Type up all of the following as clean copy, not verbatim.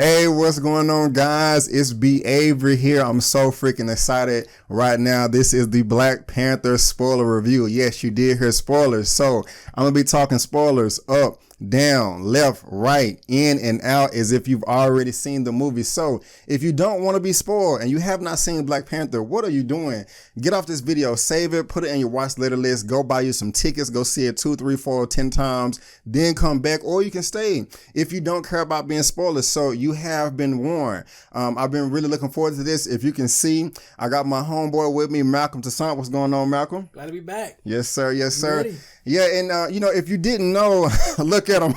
Hey, what's going on, guys? It's B. Avery here. I'm so freaking excited right now. This is the Black Panther spoiler review. Yes, you did hear spoilers. So I'm going to be talking spoilers up, down, left, right, in, and out as if you've already seen the movie. So if you don't want to be spoiled and you have not seen Black Panther, what are you doing? Get off this video, save it, put it in your watch later list, go buy you some tickets, go see it 2, 3, 4, 10 times, then come back, or you can stay if you don't care about being spoilers. So you have been warned. I've been really looking forward to this. If you can see, I got my homeboy with me, Malcolm Toussaint. What's going on, Malcolm? Glad to be back. Yes, sir. Yes, sir. Ready. Yeah, and if you didn't know, look at him.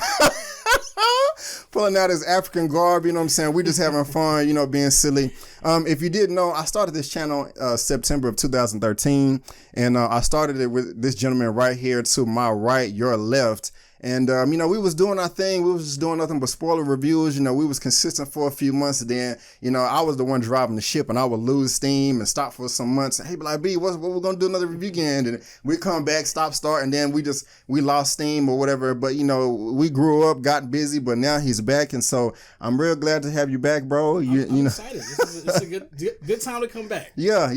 Pulling out his African garb, you know what I'm saying? We're just having fun, being silly. If you didn't know, I started this channel September of 2013, and I started it with this gentleman right here to my right, your left. And, we was doing our thing. We was just doing nothing but spoiler reviews. We was consistent for a few months. And then, I was the one driving the ship, and I would lose steam and stop for some months. And, hey, be like, B, what we're going to do another review again? And we come back, start. And then we lost steam or whatever. But, we grew up, got busy, but now he's back. And so I'm real glad to have you back, bro. I'm excited. This is a good time to come back. Yeah.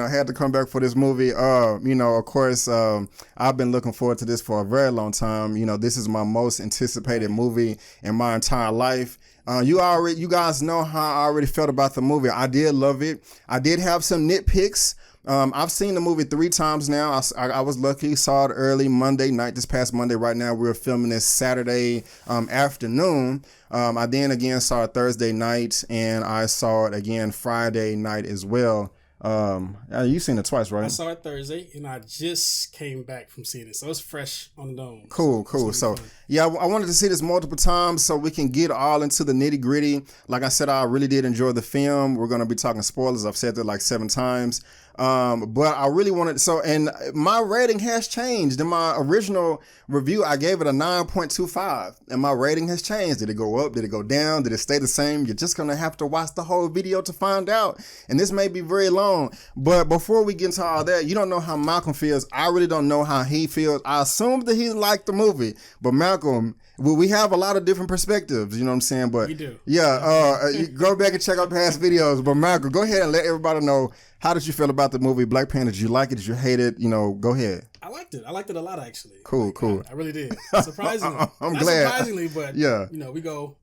Had to come back for this movie. Of course, I've been looking forward to this for a very long time. This is my most anticipated movie in my entire life. You guys know how I already felt about the movie. I did love it. I did have some nitpicks. I've seen the movie 3 times now. I was lucky, saw it early Monday night, this past Monday. Right now we're filming this Saturday afternoon. I then again saw it Thursday night, and I saw it again Friday night as well. You've seen it twice, right? I saw it Thursday, and I just came back from seeing it, so it's fresh on the dome. Cool. So yeah, I wanted to see this multiple times so we can get all into the nitty gritty. Like I said, I really did enjoy the film. We're going to be talking spoilers. I've said that like 7 times. But I really wanted, and my rating has changed. In my original review, I gave it a 9.25, and my rating has changed. Did it go up? Did it go down? Did it stay the same? You're just going to have to watch the whole video to find out. And this may be very long, but before we get into all that, you don't know how Malcolm feels. I really don't know how he feels. I assume that he liked the movie, but Malcolm, we have a lot of different perspectives, you know what I'm saying? But you do. Yeah, go back and check out past videos. But Malcolm, go ahead and let everybody know, how did you feel about the movie Black Panther? Did you like it? Did you hate it? Go ahead. I liked it. I liked it a lot, actually. Cool. I really did. Surprisingly. I'm Not glad. surprisingly, but yeah, we go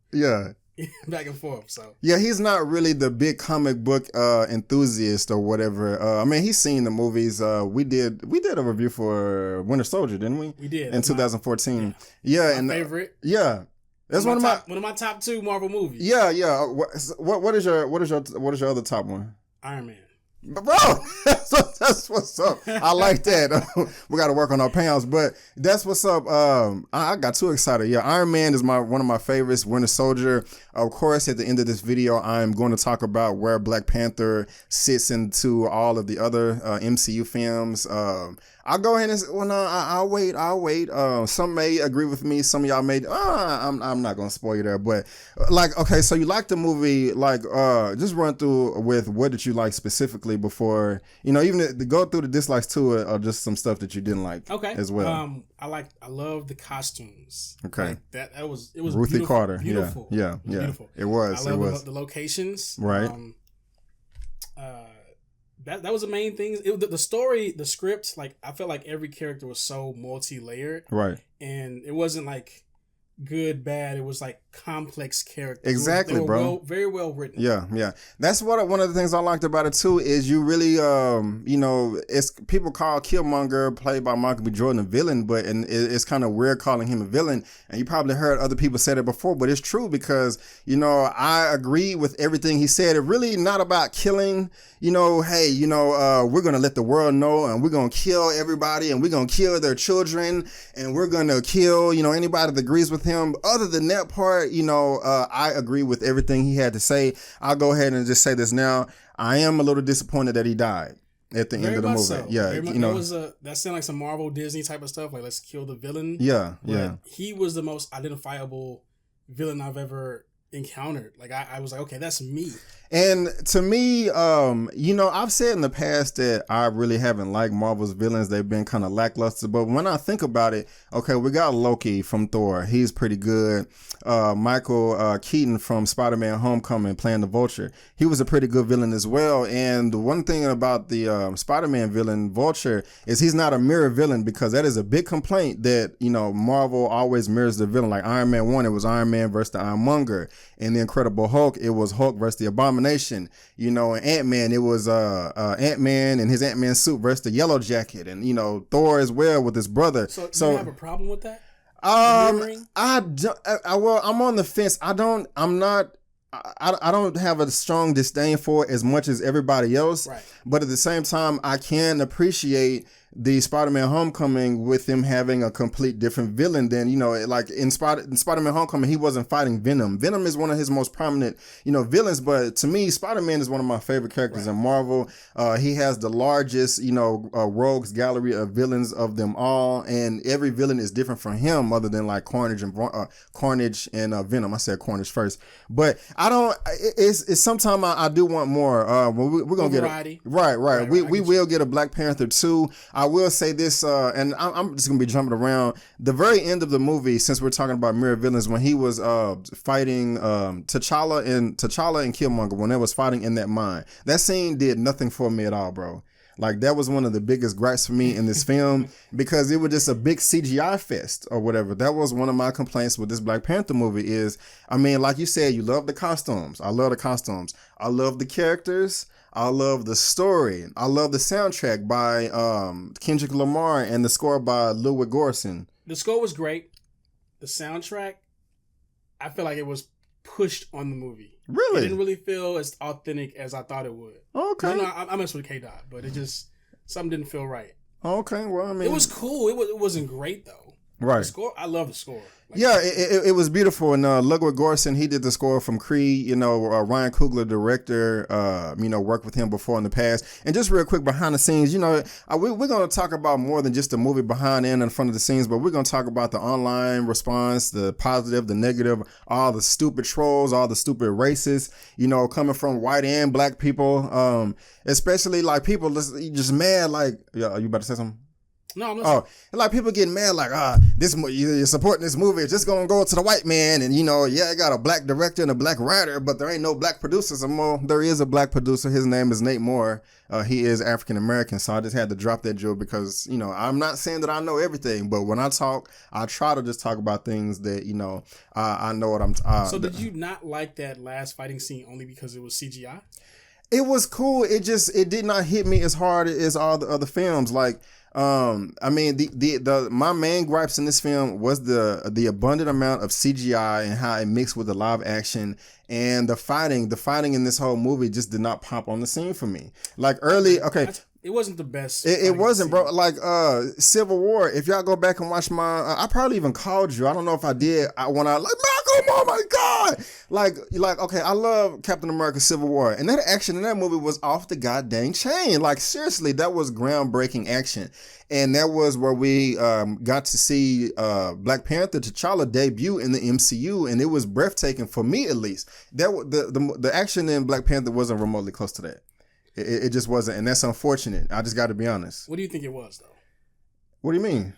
back and forth. So yeah, he's not really the big comic book enthusiast or whatever. He's seen the movies. We did a review for Winter Soldier, didn't we? We did in 2014. My and favorite. Yeah. That's one of my top 2 Marvel movies. Yeah. What is your other top one? Iron Man. Bro, that's what's up. I like that. We got to work on our pounds, but that's what's up. I got too excited. Yeah, Iron Man is one of my favorites. Winter Soldier. Of course, at the end of this video, I'm going to talk about where Black Panther sits into all of the other MCU films. I'll go ahead and say, well, no, I'll wait. Some may agree with me. Some of y'all may, I'm not going to spoil you there, but okay, so you like the movie, just run through with what did you like specifically before, even to go through the dislikes to it or just some stuff that you didn't like as well. I love the costumes. Okay. It was Ruthie beautiful, Carter. Beautiful. Yeah. Beautiful. It was. I love the locations. Right. That was the main thing. The story, the script, I felt like every character was so multi-layered. Right. And it wasn't like good, bad. It was like complex characters. Exactly, they were bro. Very well written. Yeah. That's one of the things I liked about it too is you really, it's people call Killmonger, played by Michael B. Jordan, a villain, but it's kind of weird calling him a villain. And you probably heard other people say that before, but it's true because, I agree with everything he said. It really not about killing, we're going to let the world know and we're going to kill everybody and we're going to kill their children and we're going to kill, anybody that agrees with him. Other than that part, I agree with everything he had to say. I'll go ahead and just say this now. I am a little disappointed that he died at the end of the movie. So. Yeah, that sounded like some Marvel Disney type of stuff. Like, let's kill the villain. Yeah. He was the most identifiable villain I've ever encountered. I was like, okay, that's me. And to me, I've said in the past that I really haven't liked Marvel's villains. They've been kind of lackluster. But when I think about it, okay, we got Loki from Thor. He's pretty good. Michael Keaton from Spider-Man Homecoming playing the Vulture. He was a pretty good villain as well. And the one thing about the Spider-Man villain, Vulture, is he's not a mirror villain, because that is a big complaint that, Marvel always mirrors the villain. Like Iron Man 1, it was Iron Man versus the Ironmonger. In the Incredible Hulk, it was Hulk versus the Abomination. In Ant-Man, it was Ant-Man and his Ant-Man suit versus the Yellow Jacket. And, Thor as well with his brother. So do you have a problem with that? I'm on the fence. I don't have a strong disdain for it as much as everybody else. Right. But at the same time, I can appreciate the Spider-Man Homecoming with him having a complete different villain than, like in Spider-Man Homecoming, he wasn't fighting Venom. Venom is one of his most prominent, villains. But to me, Spider-Man is one of my favorite characters in Marvel. He has the largest, rogues gallery of villains of them all. And every villain is different from him, other than like Carnage and Venom. I said Carnage first. But I don't, it's sometimes I do want more. We're going to get variety. Right. We will get a Black Panther 2. I will say this, and I'm just going to be jumping around. The very end of the movie, since we're talking about mirror villains, when he was fighting T'Challa and Killmonger, when they was fighting in that mine, that scene did nothing for me at all, bro. Like, that was one of the biggest gripes for me in this film, because it was just a big CGI fest or whatever. That was one of my complaints with this Black Panther movie is, like you said, you love the costumes. I love the costumes. I love the characters. I love the story. I love the soundtrack by Kendrick Lamar and the score by Ludwig Göransson. The score was great. The soundtrack, I feel like it was pushed on the movie. Really? It didn't really feel as authentic as I thought it would. Okay. I mess with K-Dot, but it just, something didn't feel right. Okay, well, it was cool. It wasn't great, though. Right. The score, I love the score. It was beautiful. And Ludwig Göransson, he did the score from Creed. Ryan Coogler, director, worked with him before in the past. And just real quick, behind the scenes, we're going to talk about more than just the movie behind and in front of the scenes, but we're going to talk about the online response, the positive, the negative, all the stupid trolls, all the stupid racists, coming from white and black people, especially like people just mad. Like, are you about to say something? No, I'm listening. And like people getting mad, like, you're supporting this movie, it's just gonna go to the white man, and I got a black director and a black writer, but there ain't no black producers. There is a black producer. His name is Nate Moore. He is African American, so I just had to drop that joke because I'm not saying that I know everything, but when I talk, I try to just talk about things that I know what I'm. So did you not like that last fighting scene only because it was CGI? It was cool. It did not hit me as hard as all the other films. Like. My main gripes in this film was the abundant amount of CGI and how it mixed with the live action, and the fighting in this whole movie just did not pop on the scene for me. Like it wasn't the best. It wasn't, bro. Like Civil War. If y'all go back and watch I probably even called you. I don't know if I did. When I like Malcolm. Oh my God. Like okay. I love Captain America: Civil War, and that action in that movie was off the goddamn chain. Like seriously, that was groundbreaking action, and that was where we got to see Black Panther T'Challa debut in the MCU, and it was breathtaking for me at least. That the action in Black Panther wasn't remotely close to that. It just wasn't, and that's unfortunate. I just got to be honest. What do you think it was, though? What do you mean?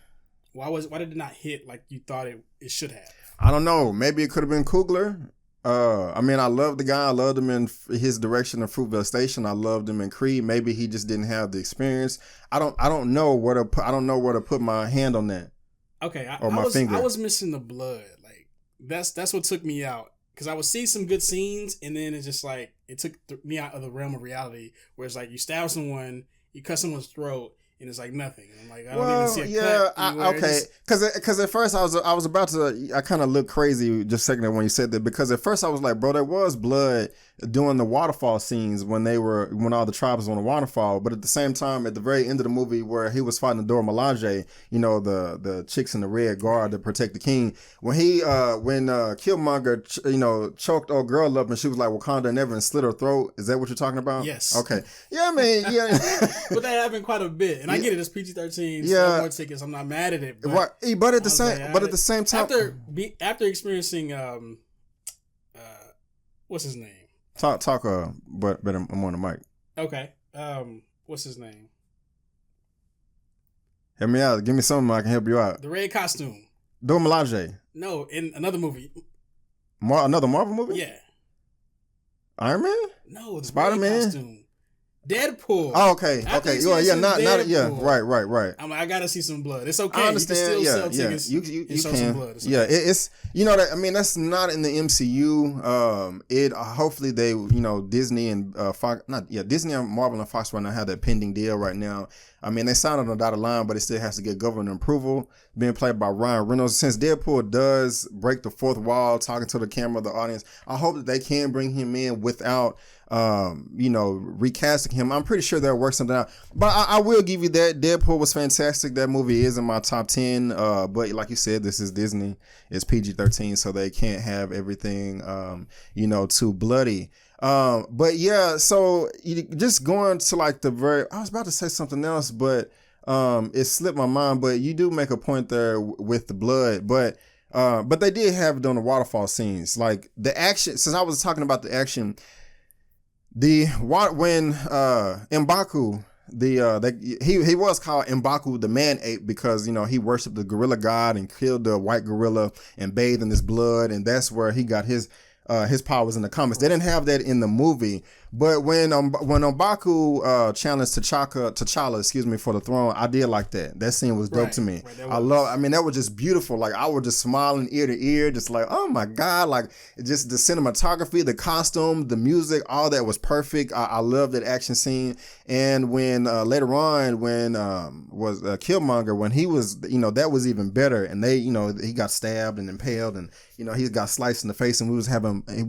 Why did it not hit like you thought it should have? I don't know. Maybe it could have been Coogler. I love the guy. I loved him in his direction of Fruitvale Station. I loved him in Creed. Maybe he just didn't have the experience. I don't know where to put my hand on that. Okay, finger. I was missing the blood. Like that's what took me out. Because I would see some good scenes, and then it's just like, it took me out of the realm of reality, where it's like, you stab someone, you cut someone's throat, and it's like nothing. I'm like, I don't even see a cut anywhere. Okay. Because at first I was about to, I kind of looked crazy just a second when you said that, because at first I was like, bro, there was blood doing the waterfall scenes when all the tribes were on the waterfall, but at the same time, at the very end of the movie where he was fighting the Dora Milaje, the chicks in the red guard to protect the king, when Killmonger choked old girl up and she was like Wakanda and never and slit her throat. Is that what you're talking about? Yes. Okay. Yeah, yeah. But that happened quite a bit, and I get it. It's PG-13. Yeah. More tickets. I'm not mad at it. But right. But at the same time, after experiencing what's his name? Talk, but I'm on the mic. Okay. What's his name? Help me out. Give me something I can help you out. The red costume. Dora Milaje. No, in another movie. Another Marvel movie? Yeah. Iron Man? No, the Spider-Man? red costume. Deadpool. Oh, okay. Not right. I'm like, I gotta see some blood. It's okay. I understand. You can still sell tickets You and show can. some blood. Yeah, it's that. I mean, that's not in the MCU. It hopefully they Disney and Fox, Disney and Marvel and Fox right now have that pending deal right now. I mean, they signed on a dotted line, but it still has to get government approval. Being played by Ryan Reynolds. Since Deadpool does break the fourth wall, talking to the camera, the audience, I hope that they can bring him in without recasting him. I'm pretty sure they'll work something out. But I will give you that. Deadpool was fantastic. That movie is in my top 10. But like you said, this is Disney. It's PG-13, so they can't have everything, too bloody. But yeah, so just going to like I was about to say something else, but it slipped my mind. But you do make a point there with the blood, but they did have it on the waterfall scenes, like the action. Since I was talking about the action, when M'Baku, he was called M'Baku the man ape because he worshipped the gorilla god and killed the white gorilla and bathed in his blood, and that's where he got his powers in the comics. They didn't have that in the movie, but when M'Baku challenged T'Challa, for the throne, I did like that. That scene was dope to me. Right, that was just beautiful. Like I was just smiling ear to ear, just like, oh my god, like just the cinematography, the costume, the music, all that was perfect. I love that action scene. And when later on, when was Killmonger, when he was, that was even better. And they, he got stabbed and impaled, and he got sliced in the face, and we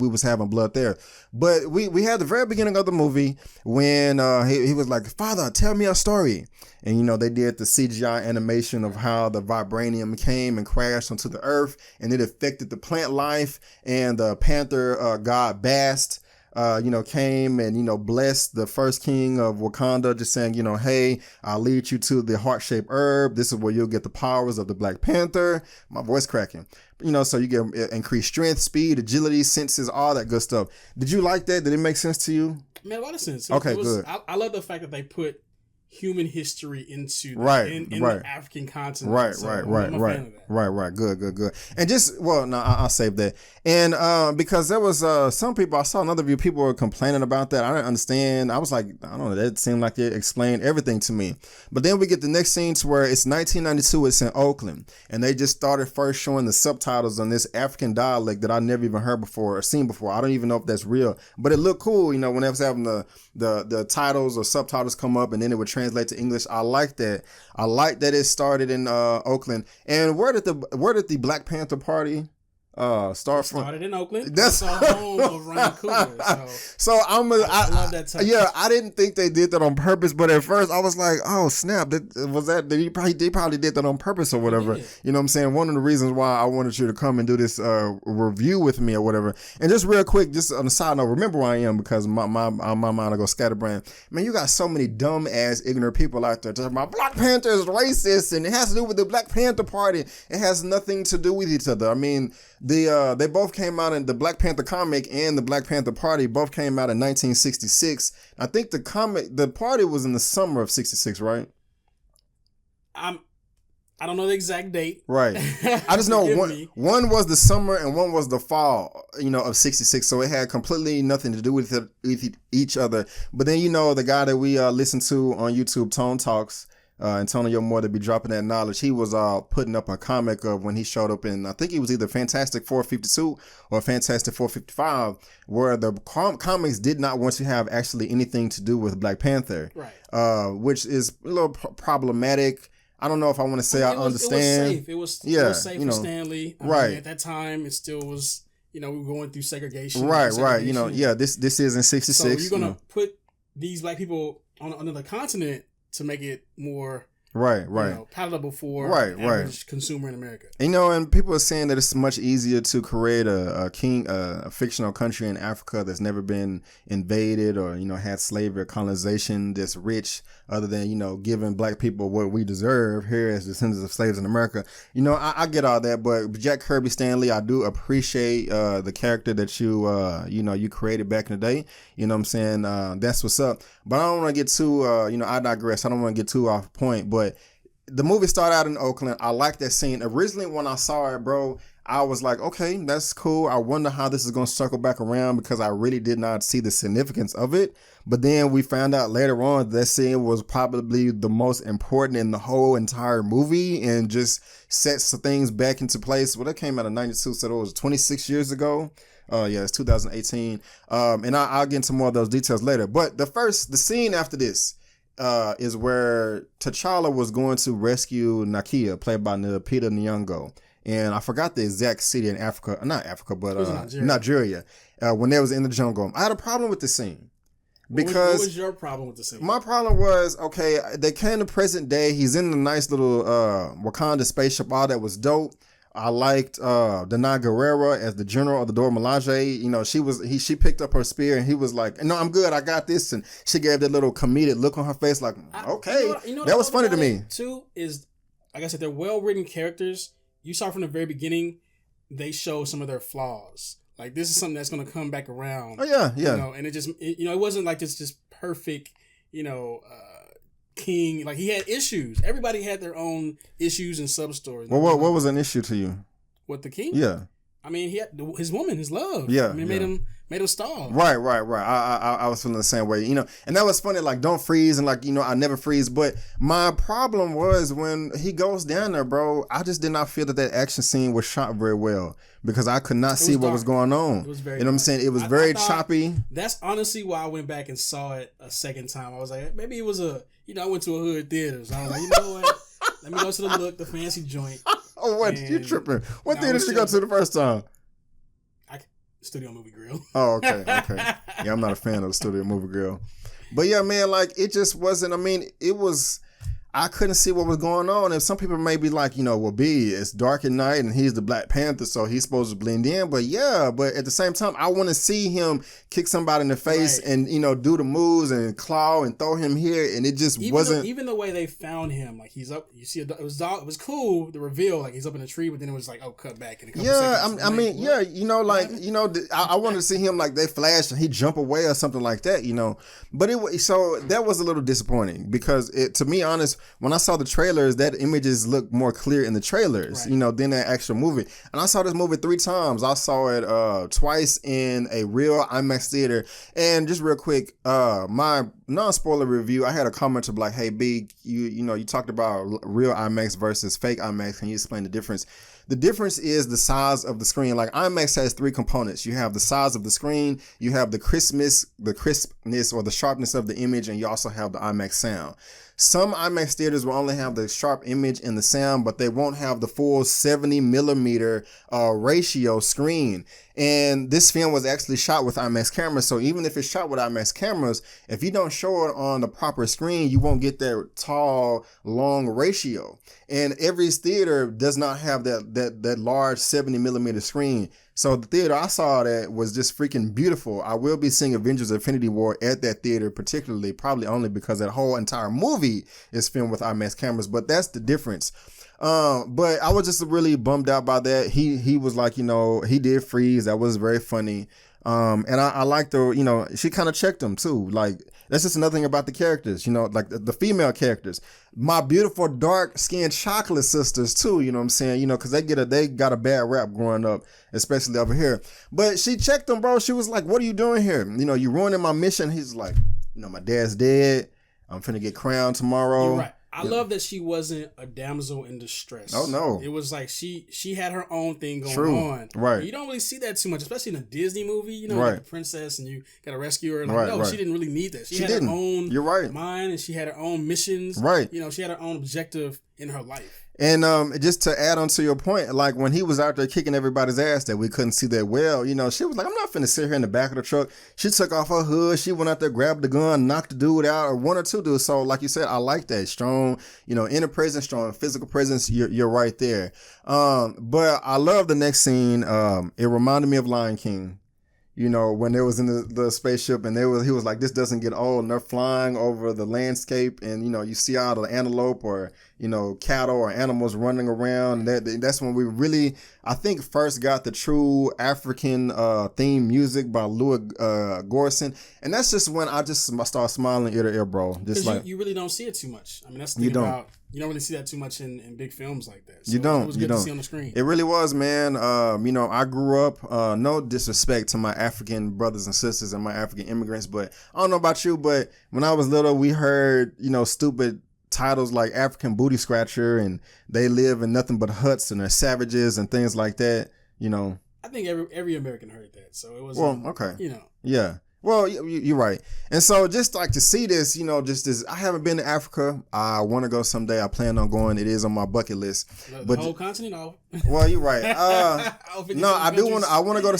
was having blood there. But we had the very beginning of the movie when he was like, "Father, tell me a story," and they did the CGI animation of how the vibranium came and crashed onto the earth, and it affected the plant life, and the Panther god Bast came and, blessed the first king of Wakanda, just saying, hey, I'll lead you to the heart-shaped herb. This is where you'll get the powers of the Black Panther. My voice cracking. So you get increased strength, speed, agility, senses, all that good stuff. Did you like that? Did it make sense to you? It made a lot of sense. Okay, good. I love the fact that they put human history into the African continent. Right. Good. And just, I'll save that. And because there was some people, I saw another view, people were complaining about that. I didn't understand. I was like, I don't know, that seemed like it explained everything to me. But then we get the next scene to where it's 1992, it's in Oakland, and they just started first showing the subtitles on this African dialect that I never even heard before or seen before. I don't even know if that's real, but it looked cool, when they was having the titles or subtitles come up, and then it would translate to English. I like that. I like that it started in Oakland. And where did the Black Panther Party start from? Started in Oakland. That's home of Ryan Coogler. So I love that touch. Yeah, I didn't think they did that on purpose, but at first I was like, oh snap, they probably did that on purpose or whatever. Yeah. You know what I'm saying? One of the reasons why I wanted you to come and do this review with me or whatever. And just real quick, just on the side note, remember where I am, because my mind will go scatterbrained. Man, you got so many dumb ass ignorant people out there talking about Black Panther is racist and it has to do with the Black Panther Party. It has nothing to do with each other. I mean, they both came out in the Black Panther comic, and the Black Panther Party both came out in 1966. I think the party was in the summer of 66, right? I don't know the exact date. Right. I just know one was the summer and one was the fall, of 66. So it had completely nothing to do with each other. But then, the guy that we listen to on YouTube, Tone Talks, Antonio Moore, to be dropping that knowledge, he was putting up a comic of when he showed up in, I think it was either Fantastic 452 or Fantastic 455, where the comics did not want to have actually anything to do with Black Panther, right? Which is a little problematic. I don't know if I want to say I understand. It was safe. It was safe for Stan Lee. Right. At that time, it still was, we were going through segregation. Right. This is in 66. So you're going to put these Black people on another continent to make it more Right. Palatable for average consumer in America. And people are saying that it's much easier to create a fictional country in Africa that's never been invaded or, had slavery or colonization that's rich, other than, giving black people what we deserve here as descendants of slaves in America. I get all that, but Jack Kirby Stanley, I do appreciate the character that you created back in the day. You know what I'm saying? That's what's up. But I don't want to get too, I digress. I don't want to get too off point, but the movie started out in Oakland. I like that scene. Originally, when I saw it, bro, I was like, okay, that's cool. I wonder how this is going to circle back around because I really did not see the significance of it. But then we found out later on that scene was probably the most important in the whole entire movie and just sets things back into place. Well, that came out in 92, so it was 26 years ago. It's 2018. And I'll get into more of those details later. But the scene after this is where T'Challa was going to rescue Nakia, played by Lupita Nyong'o. And I forgot the exact city in Africa, not Africa, but Nigeria, when they was in the jungle. I had a problem with the scene. Because what was your problem with the scene? My problem was, okay, they came to present day. He's in the nice little Wakanda spaceship. All that was dope. I liked Danai Gurira as the general of the Dora Milaje. She picked up her spear and he was like, "No, I'm good. I got this." And she gave that little comedic look on her face, like, "Okay." That was funny to me. Too is, like I said, they're well written characters. You saw from the very beginning, they show some of their flaws. Like, this is something that's going to come back around. Oh yeah. And it wasn't like this just perfect, king. Like, he had issues. Everybody had their own issues and sub stories. Well, what was an issue to you? What, the king? Yeah. I mean, he had his woman, his love. Yeah. I mean, made him stall. Right. I was feeling the same way, and that was funny. Like, don't freeze, and I never freeze. But my problem was when he goes down there, bro. I just did not feel that action scene was shot very well because I could not see what was going on. It was very. You know what I'm saying? It was very choppy. That's honestly why I went back and saw it a second time. I was like, maybe it was I went to a hood theater, so I was like, you know what? Let me go to the fancy joint. Oh, what? You tripping? What theater did you go to the first time? Studio Movie Grill. Oh, okay. Yeah, I'm not a fan of the Studio Movie Grill. But yeah, man, like, it just wasn't, it was, I couldn't see what was going on. And some people may be like, it's dark at night and he's the Black Panther, so he's supposed to blend in. But yeah, but at the same time, I want to see him kick somebody in the face and, do the moves and claw and throw him here. And it just wasn't. Even the way they found him, like, he's up, you see, it was cool, the reveal, like, he's up in a tree, but then it was like, cut back. In a couple seconds. I wanted to see him, like, they flashed and he jump away or something like that, But so that was a little disappointing because to be honest, when I saw the trailers, that images looked more clear in the trailers, than that actual movie. And I saw this movie 3 times. I saw it twice in a real IMAX theater. And just real quick, my non-spoiler review, I had a comment to be like, "Hey, B, you talked about real IMAX versus fake IMAX. Can you explain the difference?" The difference is the size of the screen. Like, IMAX has 3 components. You have the size of the screen, you have the crispness or the sharpness of the image, and you also have the IMAX sound. Some IMAX theaters will only have the sharp image and the sound, but they won't have the full 70 millimeter ratio screen. And this film was actually shot with IMAX cameras. So even if it's shot with IMAX cameras, if you don't show it on the proper screen, you won't get that tall, long ratio. And every theater does not have that large 70 millimeter screen. So the theater I saw that was just freaking beautiful. I will be seeing Avengers Infinity War at that theater, particularly, probably only because that whole entire movie is filmed with IMAX cameras. But that's the difference. But I was just really bummed out by that. He was like, he did freeze. That was very funny. And I like she kind of checked him too. Like, that's just another thing about the characters, like the female characters. My beautiful dark skinned chocolate sisters too, you know what I'm saying? Cause they got a bad rap growing up, especially over here. But she checked him, bro. She was like, "What are you doing here? You ruining my mission." He's like, "My dad's dead. I'm finna get crowned tomorrow." You're right. I love that she wasn't a damsel in distress. Oh no! It was like she had her own thing going on. Right. You don't really see that too much, especially in a Disney movie. Right. Like the princess and you got to rescue her. Like, she didn't really need that. She had her own You're right. mind and she had her own missions. Right. She had her own objective in her life. And just to add on to your point, like when he was out there kicking everybody's ass that we couldn't see that well, she was like, I'm not finna sit here in the back of the truck. She took off her hood. She went out there, grabbed the gun, knocked the dude out, or one or two dudes. So like you said, I like that. Strong, inner presence, strong physical presence. You're right there. But I love the next scene. It reminded me of Lion King. When they was in the spaceship and he was like, this doesn't get old, and they're flying over the landscape and, you see all the antelope or, cattle or animals running around. That's when we really, I think, first got the true African theme music by Louis Gorson. And that's just when I just started smiling ear to ear, bro. Just like, you really don't see it too much. I mean, that's the thing about, you don't really see that too much in big films like that. So you don't. It was good to see on the screen. It really was, man. I grew up, no disrespect to my African brothers and sisters and my African immigrants, but I don't know about you, but when I was little, we heard, stupid titles like African Booty Scratcher and They Live in Nothing But Huts and They're Savages and things like that, I think every American heard that. So it was, okay. Yeah. Well, you're right. And so just like to see this, just this, I haven't been to Africa. I want to go someday. I plan on going. It is on my bucket list. The whole continent? No. Well, you're right. No, I do want to, I want to go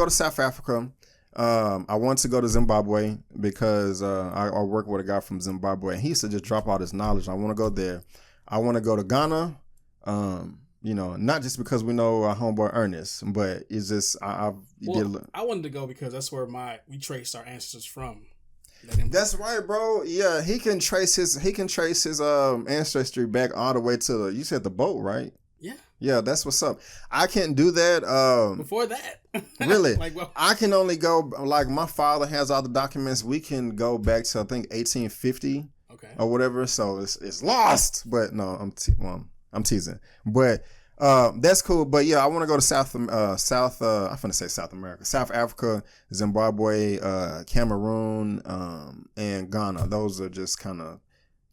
to South Africa. I want to go to Zimbabwe because I work with a guy from Zimbabwe and he used to just drop all this knowledge. I want to go there. I want to go to Ghana. Not just because we know our homeboy Ernest, but it's just I wanted to go because that's where we traced our ancestors from. That's right, bro. Yeah, he can trace his ancestry back all the way to you said the boat, right? Yeah. Yeah, that's what's up. I can't do that. Before that. Really? I can only go, like, my father has all the documents. We can go back to, I think, 1850 or whatever. So it's lost. But no, I'm teasing. But that's cool. But yeah, I want to go to South America, South Africa, Zimbabwe, Cameroon, and Ghana. Those are just kind of,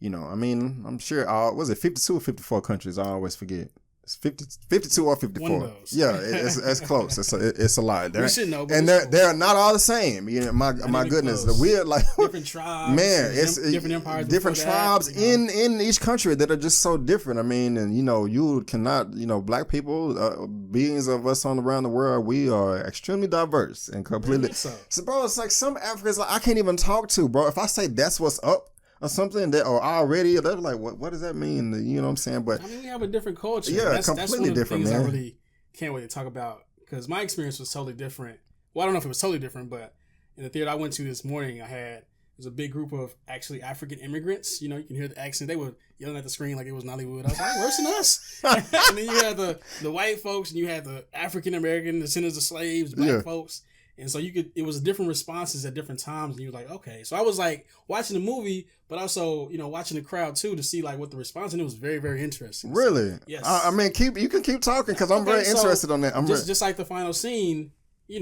I'm sure, was it 52 or 54 countries? I always forget. It's 52 or 54. One of those. Yeah, it's close. It's a lot. We should know. And they're not all the same. My goodness, the weird different tribes. Man, it's different empires. Different tribes in each country that are just so different. I mean, and you cannot, Black people, beings of us on around the world, we are extremely diverse and completely. So, bro, it's like some Africans I can't even talk to, bro. If I say that's what's up or something they're like, what does that mean? You know what I'm saying? But I mean, we have a different culture. Yeah, that's completely one of the different, things man. I really can't wait to talk about because my experience was totally different. Well, I don't know if it was totally different, but in the theater I went to this morning, there's a big group of actually African immigrants. You can hear the accent. They were yelling at the screen like it was Nollywood. I was like, worse than us. And then you had the white folks and you had the African American descendants of slaves, Black folks. And so it was different responses at different times. And you were like, okay. So I was like watching the movie, but also, watching the crowd too to see like what the response. And it was very, very interesting. Really? So, yes. I mean, you can keep talking because I'm very interested on that. Just like the final scene,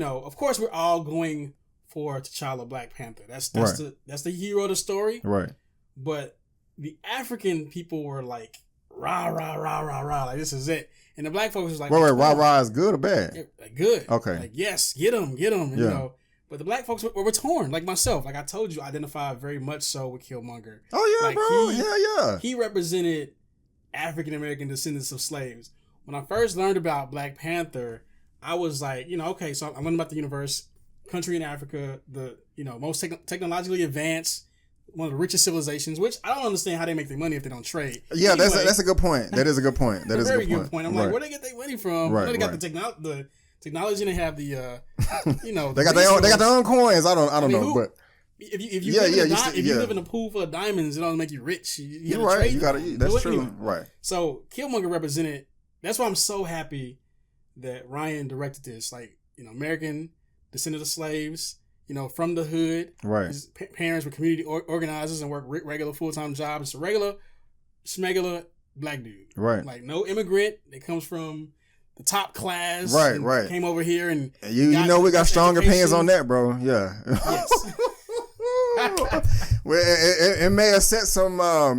of course we're all going for T'Challa, Black Panther. That's the hero of the story. Right. But the African people were like, rah, rah, rah, rah, rah. Like, this is it. And the Black folks was like, wait, rah is good or bad? Good. Okay. Like, yes, get him. Yeah. But the Black folks were torn, like myself. Like I told you, I identify very much so with Killmonger. Oh, yeah, bro. Hell yeah. He represented African-American descendants of slaves. When I first learned about Black Panther, I was like, okay, so I learned about the universe, country in Africa, the, most technologically advanced, one of the richest civilizations, which I don't understand how they make their money if they don't trade. Yeah, anyway, that's a good point. That is a good point. That is a very good point. I'm like, where they get their money from? Right, they got the technology and they have the, they got their own coins. I don't know, but if you live in a pool full of diamonds, it don't make you rich. You're right. That's true. Anyway. Right. So Killmonger represented. That's why I'm so happy that Ryan directed this. Like, American descendant of slaves. From the hood. Right. His parents were community organizers and worked regular full-time jobs. It's a regular, smegular Black dude. Right. Like, no immigrant that comes from the top class. Right. Came over here and we got stronger opinions on that, bro. Yeah. Yes. Well, it may have set some I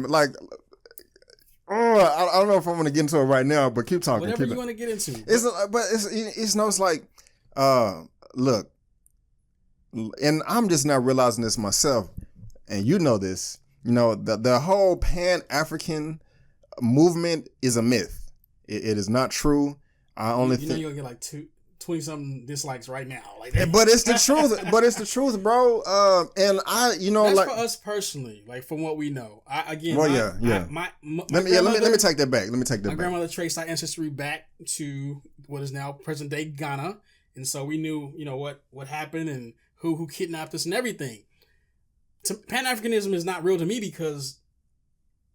don't know if I'm going to get into it right now, but keep talking. Whatever you want to get into. It's like, look. And I'm just now realizing this myself, and you know this. The whole Pan-African movement is a myth. It is not true. I only think you're gonna get like 20 something dislikes right now, like but it's the truth. But it's the truth, bro. And that's like for us personally, like from what we know. Let me take that back. My grandmother traced our ancestry back to what is now present day Ghana, and so we knew, what happened and who kidnapped us and everything. Pan-Africanism is not real to me because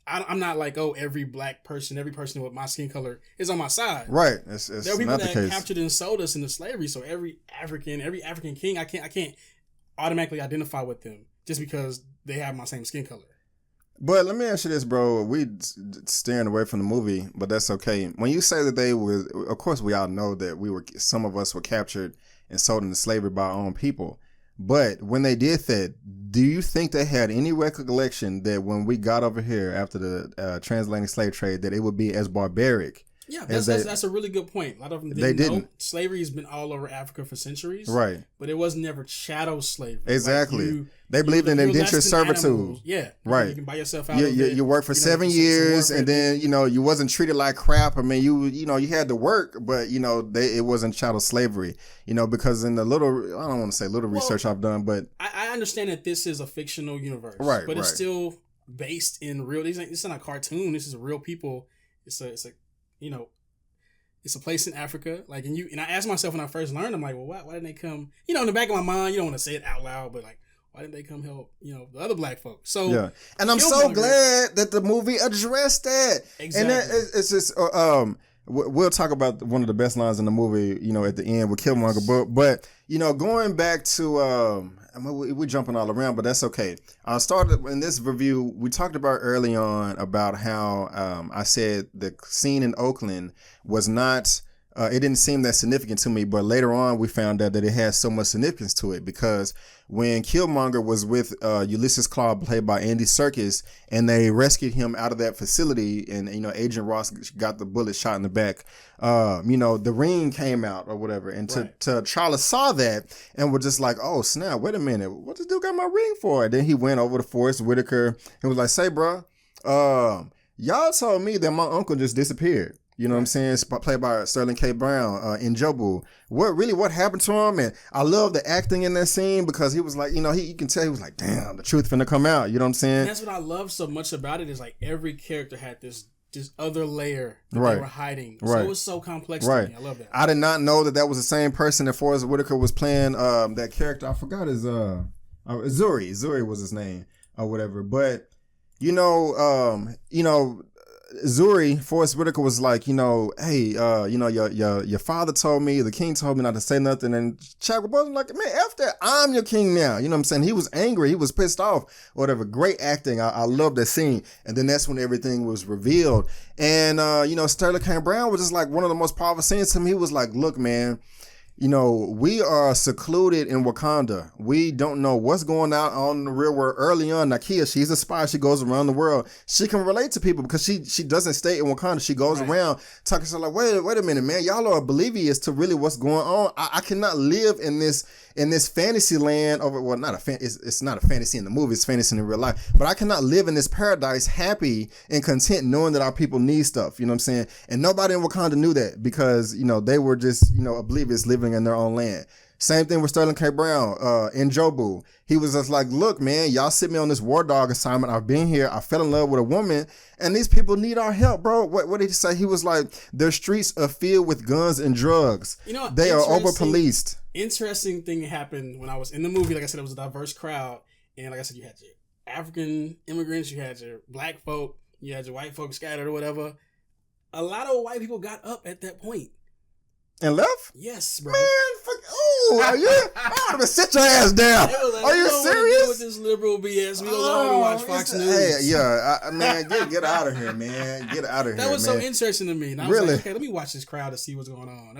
I'm not like, every black person, every person with my skin color is on my side. Right. There are people that captured and sold us into slavery. So every African king, I can't automatically identify with them just because they have my same skin color. But let me ask you this, bro. We steering away from the movie, but that's okay. When you say that they were, of course, we all know that some of us were captured and sold into slavery by our own people. But when they did that, do you think they had any recollection that when we got over here after the transatlantic slave trade, that it would be as barbaric? Yeah, that's a really good point. A lot of them didn't know. Slavery has been all over Africa for centuries. Right. But it was never chattel slavery. Exactly. They believed in indentured servitude. Yeah. Right. You can buy yourself out you worked for 7 years and then, you wasn't treated like crap. I mean, you had to work, but, it wasn't chattel slavery, because in the I don't want to say little research I've done, but. I understand that this is a fictional universe. Right. But it's still based in real. It's not a cartoon. This is real people. It's a place in Africa. Like, and I asked myself when I first learned, I'm like, well, why didn't they come? In the back of my mind, you don't want to say it out loud, but like, why didn't they come help, the other black folks? So yeah, and I'm so glad that the movie addressed that. Exactly. And it's just we'll talk about one of the best lines in the movie, at the end with Killmonger. But going back to we're jumping all around, but that's okay. I started in this review. We talked about early on about how I said the scene in Oakland was not. It didn't seem that significant to me, but later on we found out that it has so much significance to it because when Killmonger was with Ulysses Claw, played by Andy Serkis, and they rescued him out of that facility, and Agent Ross got the bullet shot in the back. The ring came out or whatever, and T'Challa saw that and was just like, "Oh snap! Wait a minute, what this dude got my ring for?" And then he went over to Forrest Whitaker and was like, "Say, bro, y'all told me that my uncle just disappeared." You know what I'm saying? Played by Sterling K. Brown in Jobu. What happened to him? And I love the acting in that scene because he was like, you can tell he was like, damn, the truth finna come out. You know what I'm saying? And that's what I love so much about it is like every character had this other layer that they were hiding. So it was so complex to me. I love that. I did not know that was the same person that Forrest Whitaker was playing that character. I forgot his Zuri. Zuri was his name or whatever. But Zuri, Forrest Whitaker was like, hey, your father told me, the king told me not to say nothing. And Chadwick Boseman was like, man, F that, I'm your king now. You know what I'm saying? He was angry. He was pissed off. Whatever. Great acting. I love that scene. And then that's when everything was revealed. And, Sterling K. Brown was just like one of the most powerful scenes to me. He was like, look, man, we are secluded in Wakanda. We don't know what's going on in the real world. Early on, Nakia, she's a spy. She goes around the world. She can relate to people because she doesn't stay in Wakanda. She goes around talking to like, wait a minute, man. Y'all are oblivious to really what's going on. I cannot live in this fantasy land of it's not a fantasy in the movie, it's fantasy in real life. But I cannot live in this paradise happy and content knowing that our people need stuff. You know what I'm saying? And nobody in Wakanda knew that because, they were just, oblivious living in their own land. Same thing with Sterling K. Brown in Jobu. He was just like, look, man, y'all sent me on this war dog assignment. I've been here. I fell in love with a woman and these people need our help, bro. What did he say? He was like, their streets are filled with guns and drugs. They are over-policed. Interesting thing happened when I was in the movie. Like I said, it was a diverse crowd. And like I said, you had your African immigrants, you had your black folk, you had your white folks scattered or whatever. A lot of white people got up at that point. And left? Yes, bro. Man, are you? I would have sit your ass down. Like, are you serious? With this liberal BS, we don't watch Fox News. Hey, man, get out of here, man. Get out of here. That was so interesting to me. And I was like, okay, let me watch this crowd to see what's going on.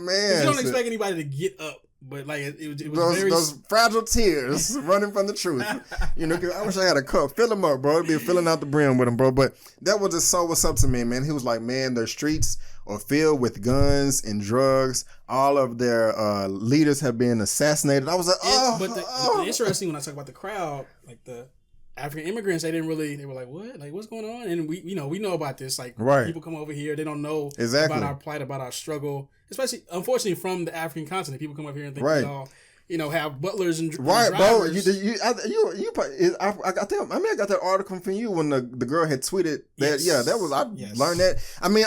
Man, you don't expect anybody to get up, but like it was those fragile tears running from the truth. I wish I had a cup. Fill them up, bro. It'd be filling out the brim with them, bro. But that was just so what's up to me, man. He was like, man, their streets are filled with guns and drugs. All of their leaders have been assassinated. I was like, But the interesting when I talk about the crowd, like the African immigrants, they were like, what? Like, what's going on? And we know about this. Like, Right. people come over here, they don't know Exactly. about our plight, about our struggle, especially, unfortunately, from the African continent. People come over here and think Right. we all, have butlers and right, and bro. drivers. I got that. I mean, I got that article from you when the girl had tweeted that. Yes. Yeah, that was I Yes. learned that. I mean,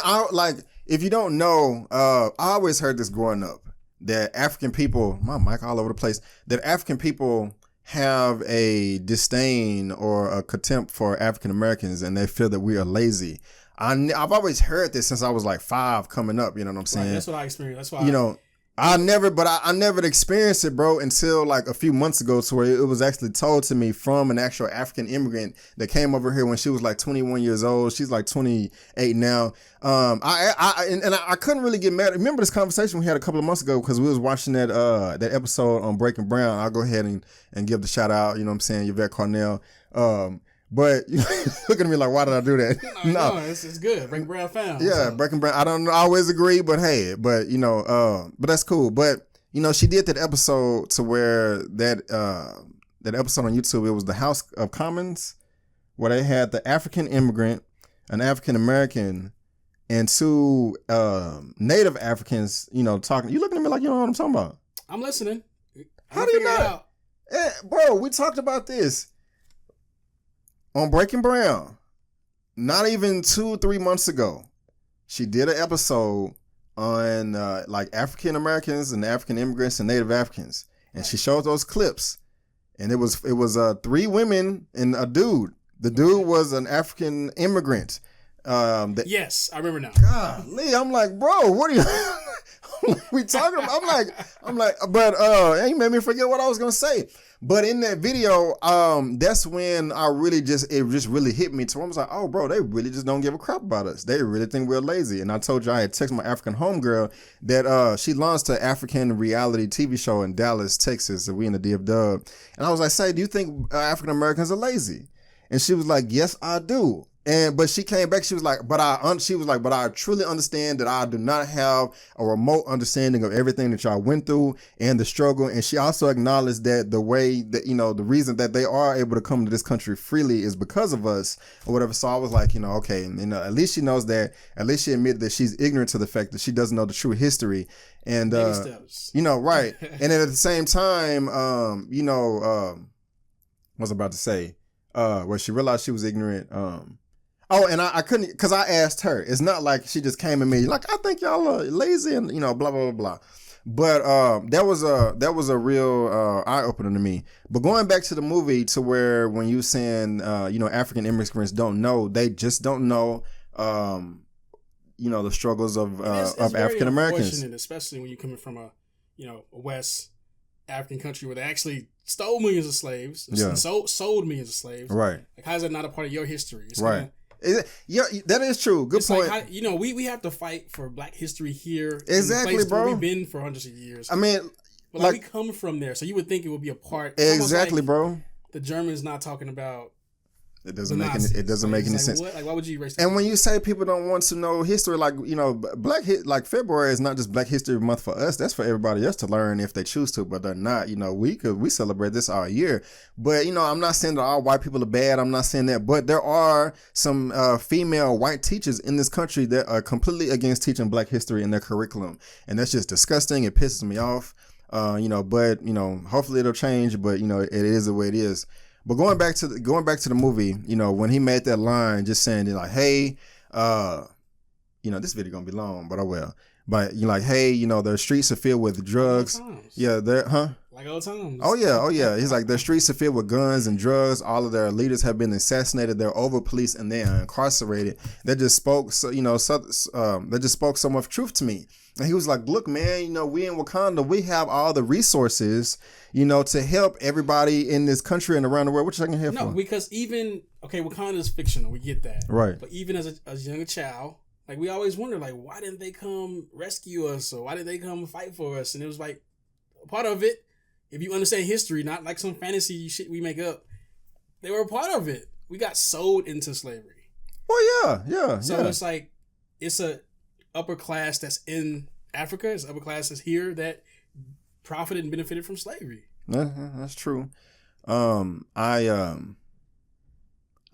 if you don't know, I always heard this growing up that African people, my mic all over the place, that African people have a disdain or a contempt for African Americans, and they feel that we are lazy. I've always heard this since I was like 5 coming up. You know what I'm saying? Right, that's what I experienced. That's why I never experienced it, bro, until like a few months ago, to where it was actually told to me from an actual African immigrant that came over here when she was like 21 years old. She's like 28 now. I couldn't really get mad. Remember this conversation we had a couple of months ago because we was watching that episode on Breaking Brown. I'll go ahead and give the shout out. You know what I'm saying? Yvette Carnell. But look at me like, why did I do that? No, it's good. Breaking Brown found. Yeah, Breaking Brown. I don't always agree, but hey, but but that's cool. But she did that episode to where that episode on YouTube. It was the House of Commons, where they had the African immigrant, an African American, and 2 Native Africans. Talking. You looking at me like you know what I'm talking about? I'm listening. How do you not? Bro, we talked about this on Breaking Brown, not even 2-3 months ago. She did an episode on like African Americans and African immigrants and Native Africans, and she showed those clips, and it was 3 women and a dude. The dude was an African immigrant. Yes, I remember now. Golly, I'm like, bro, what are you? We talking about? I'm like, but you made me forget what I was gonna say. But in that video, that's when it just really hit me. So I was like, oh, bro, they really just don't give a crap about us. They really think we're lazy. And I told you I had texted my African homegirl that she launched an African reality TV show in Dallas, Texas. And we in the DFW. And I was like, say, do you think African Americans are lazy? And she was like, yes, I do. But she came back. She was like, but I truly understand that I do not have a remote understanding of everything that y'all went through and the struggle. And she also acknowledged that the way that, the reason that they are able to come to this country freely is because of us or whatever. So I was like, okay, at least she knows that. At least she admitted that she's ignorant to the fact that she doesn't know the true history. And, right. And then at the same time, what was I about to say? Where she realized she was ignorant. And I couldn't, because I asked her. It's not like she just came at me like, I think y'all are lazy and blah blah blah blah. But that was a real eye opener to me. But going back to the movie, to where when you saying African immigrants don't know, they just don't know the struggles of African Americans, especially when you're coming from a West African country where they actually stole millions of slaves, sold millions of slaves. Right. Like, how is that not a part of your history? It's right. That is true. Good point. Like, we have to fight for Black history here. Exactly, in the place bro. Where we've been for hundreds of years. I mean, but we come from there, so you would think it would be a part. Exactly, bro. The Germans not talking about. It doesn't make any sense. What? Like, why would you erase that? And when you say people don't want to know history, like like February is not just Black History Month for us. That's for everybody else to learn if they choose to, but they're not. We celebrate this all year. But I'm not saying that all white people are bad. I'm not saying that, but there are some female white teachers in this country that are completely against teaching Black history in their curriculum, and that's just disgusting. It pisses me off. But hopefully it'll change. But it is the way it is. But going back to the movie, when he made that line, just saying like, hey, this video gonna be long, but I will. But you're like, hey, the streets are filled with drugs. Yeah, like old times. Oh yeah. He's like, their streets are filled with guns and drugs. All of their leaders have been assassinated. They're over policed and they are incarcerated. That just spoke so much truth to me. And he was like, look, man, we in Wakanda, we have all the resources, to help everybody in this country and around the world. What you talking here for? No, because Wakanda is fictional. We get that. Right. But even as a young child, like, we always wonder, like, why didn't they come rescue us? Or why did they come fight for us? And it was like, a part of it, if you understand history, not like some fantasy shit we make up, they were a part of it. We got sold into slavery. Well, yeah. So it's like, it's a upper class that's in Africa, it's upper class that's here that profited and benefited from slavery. That's true.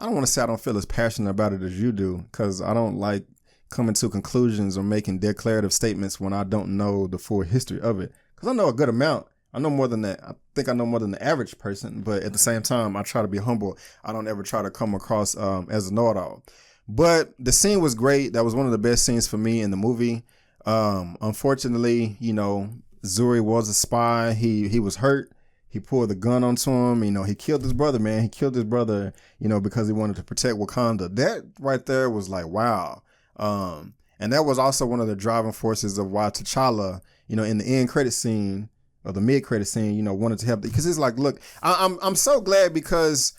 I don't want to say I don't feel as passionate about it as you do, because I don't like coming to conclusions or making declarative statements when I don't know the full history of it. Because I know a good amount. I know more than that. I think I know more than the average person, but at the same time, I try to be humble. I don't ever try to come across as a know-it-all. But the scene was great. That was one of the best scenes for me in the movie. Unfortunately, you know, Zuri was a spy. He was hurt. He pulled the gun onto him. You know, he killed his brother, man. He killed his brother, you know, because he wanted to protect Wakanda. That right there was like, wow. And that was also one of the driving forces of why T'Challa, you know, in the end credit scene or the mid credit scene, you know, wanted to help. Because it's like, look, I'm so glad, because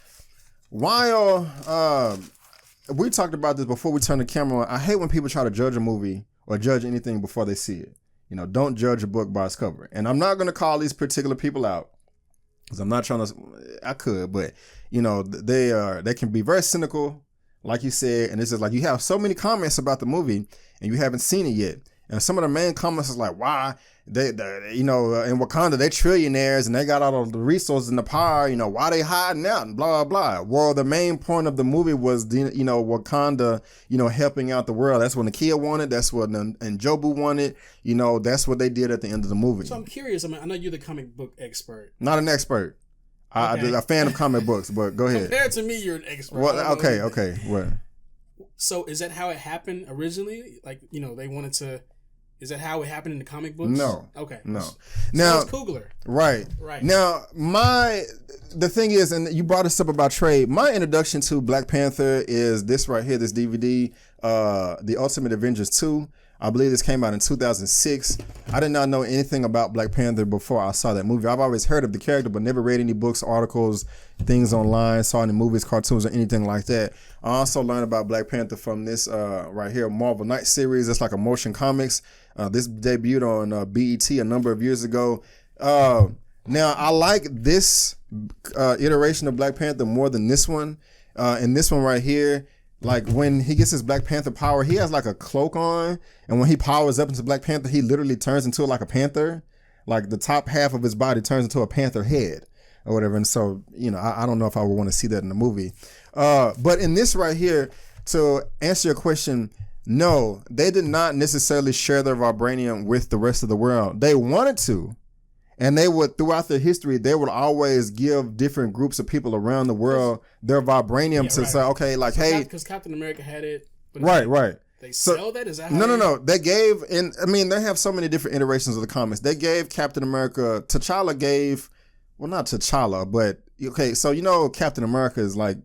while we talked about this before we turned the camera on, I hate when people try to judge a movie or judge anything before they see it. You know, don't judge a book by its cover. And I'm not going to call these particular people out, because I'm not trying to, I could, but, you know, they can be very cynical, like you said. And it's just like, you have so many comments about the movie and you haven't seen it yet. And some of the main comments is like, why they you know, in Wakanda, they trillionaires and they got all of the resources and the power, you know, why they hiding out and blah, blah, blah. Well, the main point of the movie was, you know, Wakanda, you know, helping out the world. That's what Nakia wanted. That's what Njobu wanted. You know, that's what they did at the end of the movie. So I'm curious. I mean, I know you're the comic book expert. Not an expert. Okay. I'm a fan of comic books, but go ahead. Compared to me, you're an expert. Well, okay. What? So is that how it happened originally? Like, you know, they wanted to... Is that how it happened in the comic books? No. Okay. No. So now, it's Coogler. Right. Now, the thing is, and you brought us up about trade, my introduction to Black Panther is this right here, this DVD, The Ultimate Avengers 2. I believe this came out in 2006. I did not know anything about Black Panther before I saw that movie. I've always heard of the character, but never read any books, articles, things online, saw any movies, cartoons, or anything like that. I also learned about Black Panther from this right here, Marvel Knight series. It's like a motion comics. This debuted on BET a number of years ago. Now, I like this iteration of Black Panther more than this one. And this one right here, like when he gets his Black Panther power, he has like a cloak on. And when he powers up into Black Panther, he literally turns into like a panther. Like the top half of his body turns into a panther head or whatever. And so, you know, I don't know if I would want to see that in the movie. But in this right here, to answer your question, no, they did not necessarily share their vibranium with the rest of the world. They wanted to. And they would, throughout their history, they would always give different groups of people around the world their vibranium to say, okay, like, so hey. Because Captain America had it. Right. They sell that? Is that how No. They gave, and I mean, they have so many different iterations of the comics. They gave Captain America, T'Challa gave, well, not T'Challa, but, okay, so you know Captain America is like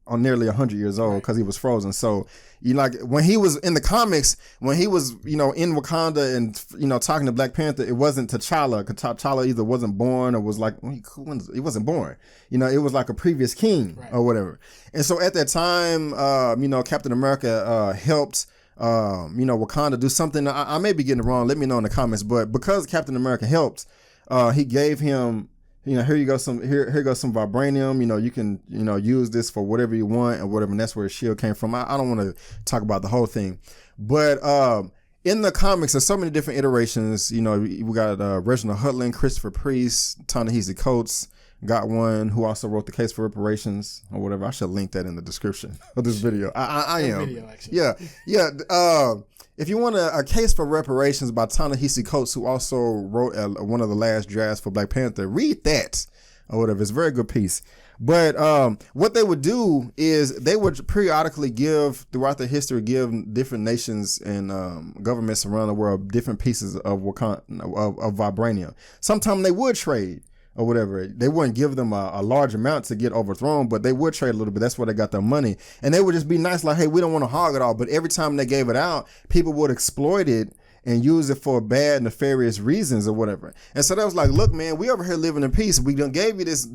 on nearly 100 years old because he was frozen. So, you like when he was in the comics, when he was, you know, in Wakanda and, you know, talking to Black Panther, it wasn't T'Challa, because T'Challa either wasn't born or was like, he wasn't born. You know, it was like a previous king or whatever. And so at that time, you know, Captain America helped, you know, Wakanda do something. I may be getting it wrong. Let me know in the comments. But because Captain America helped, he gave him, you know, here goes some vibranium. You know, you can, you know, use this for whatever you want or whatever. And that's where his shield came from. I don't want to talk about the whole thing, but in the comics, there's so many different iterations. You know, we got Reginald Hudlin, Christopher Priest, Ta-Nehisi Coates, got one who also wrote The Case for Reparations or whatever. I should link that in the description of this video. I am. Video, actually. Yeah. If you want a Case for Reparations by Ta-Nehisi Coates, who also wrote one of the last drafts for Black Panther, read that or whatever. It's a very good piece. But what they would do is they would periodically throughout their history, give different nations and governments around the world different pieces of vibranium. Sometimes they would trade or whatever. They wouldn't give them a large amount to get overthrown, but they would trade a little bit. That's where they got their money. And they would just be nice, like, hey, we don't want to hog it all. But every time they gave it out, people would exploit it and use it for bad, nefarious reasons or whatever. And so that was like, look, man, we over here living in peace. We done gave you this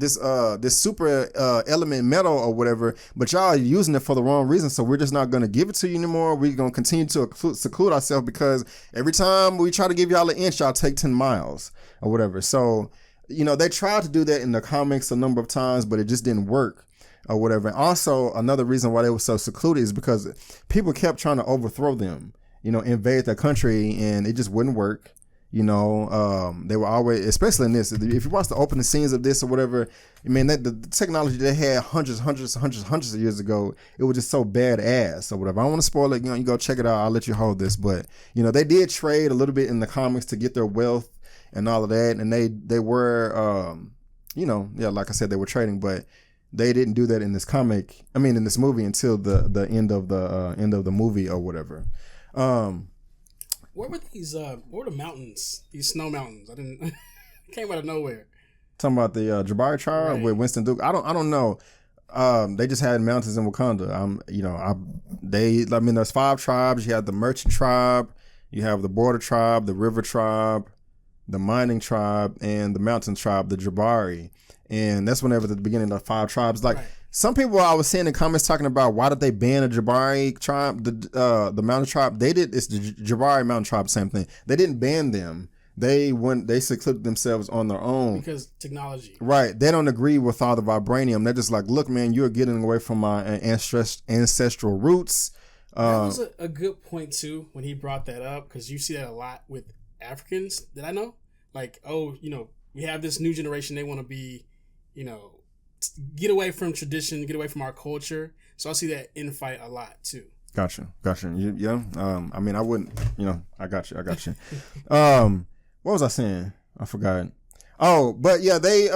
super element metal or whatever, but y'all are using it for the wrong reason. So we're just not going to give it to you anymore. We're going to continue to seclude ourselves, because every time we try to give y'all an inch, y'all take 10 miles or whatever. So, you know, they tried to do that in the comics a number of times, but it just didn't work or whatever. And also, another reason why they were so secluded is because people kept trying to overthrow them, you know, invade their country, and it just wouldn't work. They were always, especially in this, if you watch the opening scenes of this or whatever, I mean, the technology they had hundreds of years ago, it was just so badass or whatever. I don't want to spoil it. You go check it out. I'll let you hold this. But, they did trade a little bit in the comics to get their wealth and all of that. And they were, like I said, they were trading, but they didn't do that in this in this movie until the end of the movie or whatever. What were these? What were the mountains? These snow mountains? I didn't. Came out of nowhere. Talking about the Jabari tribe with Winston Duke. I don't know. They just had mountains in Wakanda. There's 5 tribes. You have the merchant tribe, you have the border tribe, the river tribe, the mining tribe, and the mountain tribe, the Jabari. And that's whenever at the beginning of the 5 tribes. Like some people I was seeing in comments talking about why did they ban the Jabari tribe, the mountain tribe. It's the Jabari mountain tribe, same thing. They didn't ban them. They secluded themselves on their own. Because technology. Right. They don't agree with all the vibranium. They're just like, look, man, you're getting away from my ancestral roots. That was a good point, too, when he brought that up, because you see that a lot with Africans that I know. Like, we have this new generation. They want to be, get away from tradition, get away from our culture. So I see that infight a lot, too. Gotcha. Yeah. I wouldn't, I got you. What was I saying? I forgot. Oh, but yeah, they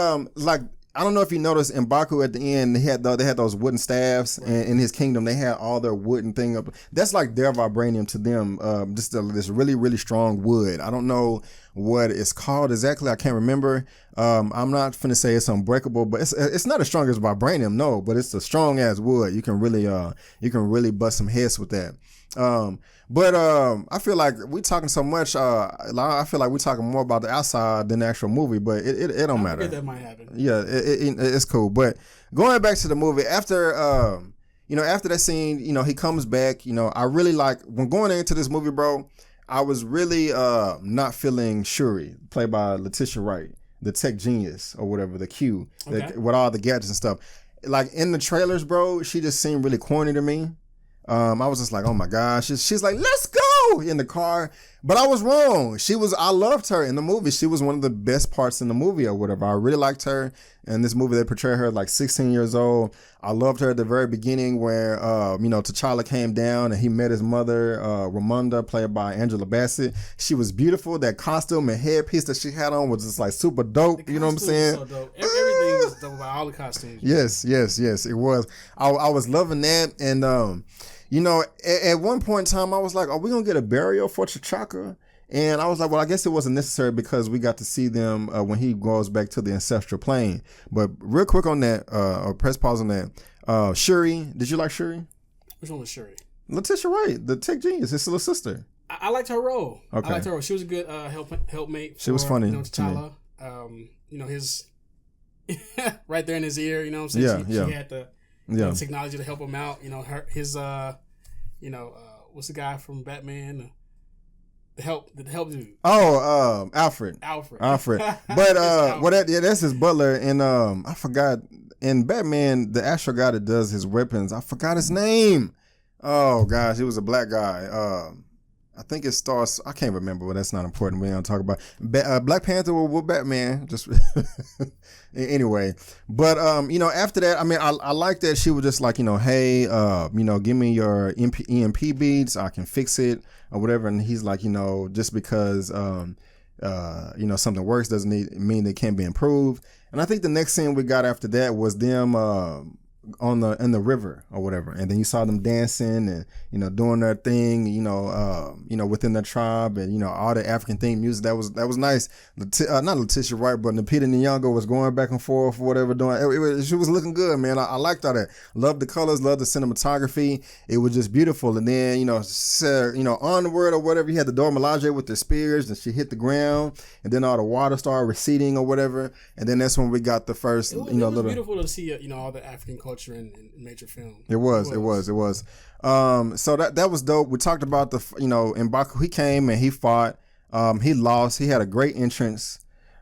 I don't know if you noticed in Baku at the end, they had those wooden staffs, and in his kingdom they had all their wooden thing up. That's like their vibranium to them. This really, really strong wood. I don't know what it's called exactly. I can't remember. I'm not finna say it's unbreakable, but it's not as strong as vibranium, no. But it's a strong ass wood. You can really bust some heads with that. But I feel like we talking so much. I feel like we're talking more about the outside than the actual movie, but it don't matter. That might happen. Yeah, it's cool. But going back to the movie after after that scene, he comes back. I really like when going into this movie, bro. I was really not feeling Shuri, played by Letitia Wright, the tech genius or whatever, the Q, with all the gadgets and stuff. Like in the trailers, bro, she just seemed really corny to me. I was just like, oh my gosh. She's like, let's go in the car. But I was wrong. I loved her in the movie. She was one of the best parts in the movie or whatever. I really liked her. In this movie, they portray her like 16 years old. I loved her at the very beginning where, T'Challa came down and he met his mother, Ramonda, played by Angela Bassett. She was beautiful. That costume and headpiece that she had on was just like super dope. You know what I'm saying? So dope. Everything was dope about all the costumes. Yes, it was. I was loving that. And, at one point in time, I was like, are we going to get a burial for T'Chaka? And I was like, well, I guess it wasn't necessary because we got to see them when he goes back to the ancestral plane. But real quick on that, or press pause on that. Shuri, did you like Shuri? Which one was Shuri? Letitia Wright, the tech genius, his little sister. I liked her role. Okay. I liked her role. She was a good helpmate. She was funny. T'Challa. His right there in his ear. You know what I'm saying? She had the technology to help him out. What's the guy from Batman? The help dude. Oh, Alfred. But that's his butler. And I forgot in Batman, the actual guy that does his weapons. I forgot his name. Oh gosh, he was a black guy. I think it starts. I can't remember, but that's not important. We don't talk about Black Panther with Batman. Just anyway, but after that, I mean, I like that she was just like, hey, give me your EMP beads, I can fix it or whatever. And he's like, just because something works doesn't mean it can't be improved. And I think the next scene we got after that was them in the river or whatever, and then you saw them dancing and doing their thing, within their tribe, and all the African themed music. That was nice. Not Letitia Wright, but Lupita Nyong'o was going back and forth or whatever doing. She was looking good, man. I liked all that. Loved the colors, loved the cinematography. It was just beautiful. And then onward or whatever, you had the Dora Milaje with the spears, and she hit the ground, and then all the water started receding or whatever, and then that's when we got the first. It was beautiful to see all the African culture in major film. It was. So that was dope. We talked about in Baku, he came and he fought. He lost. He had a great entrance.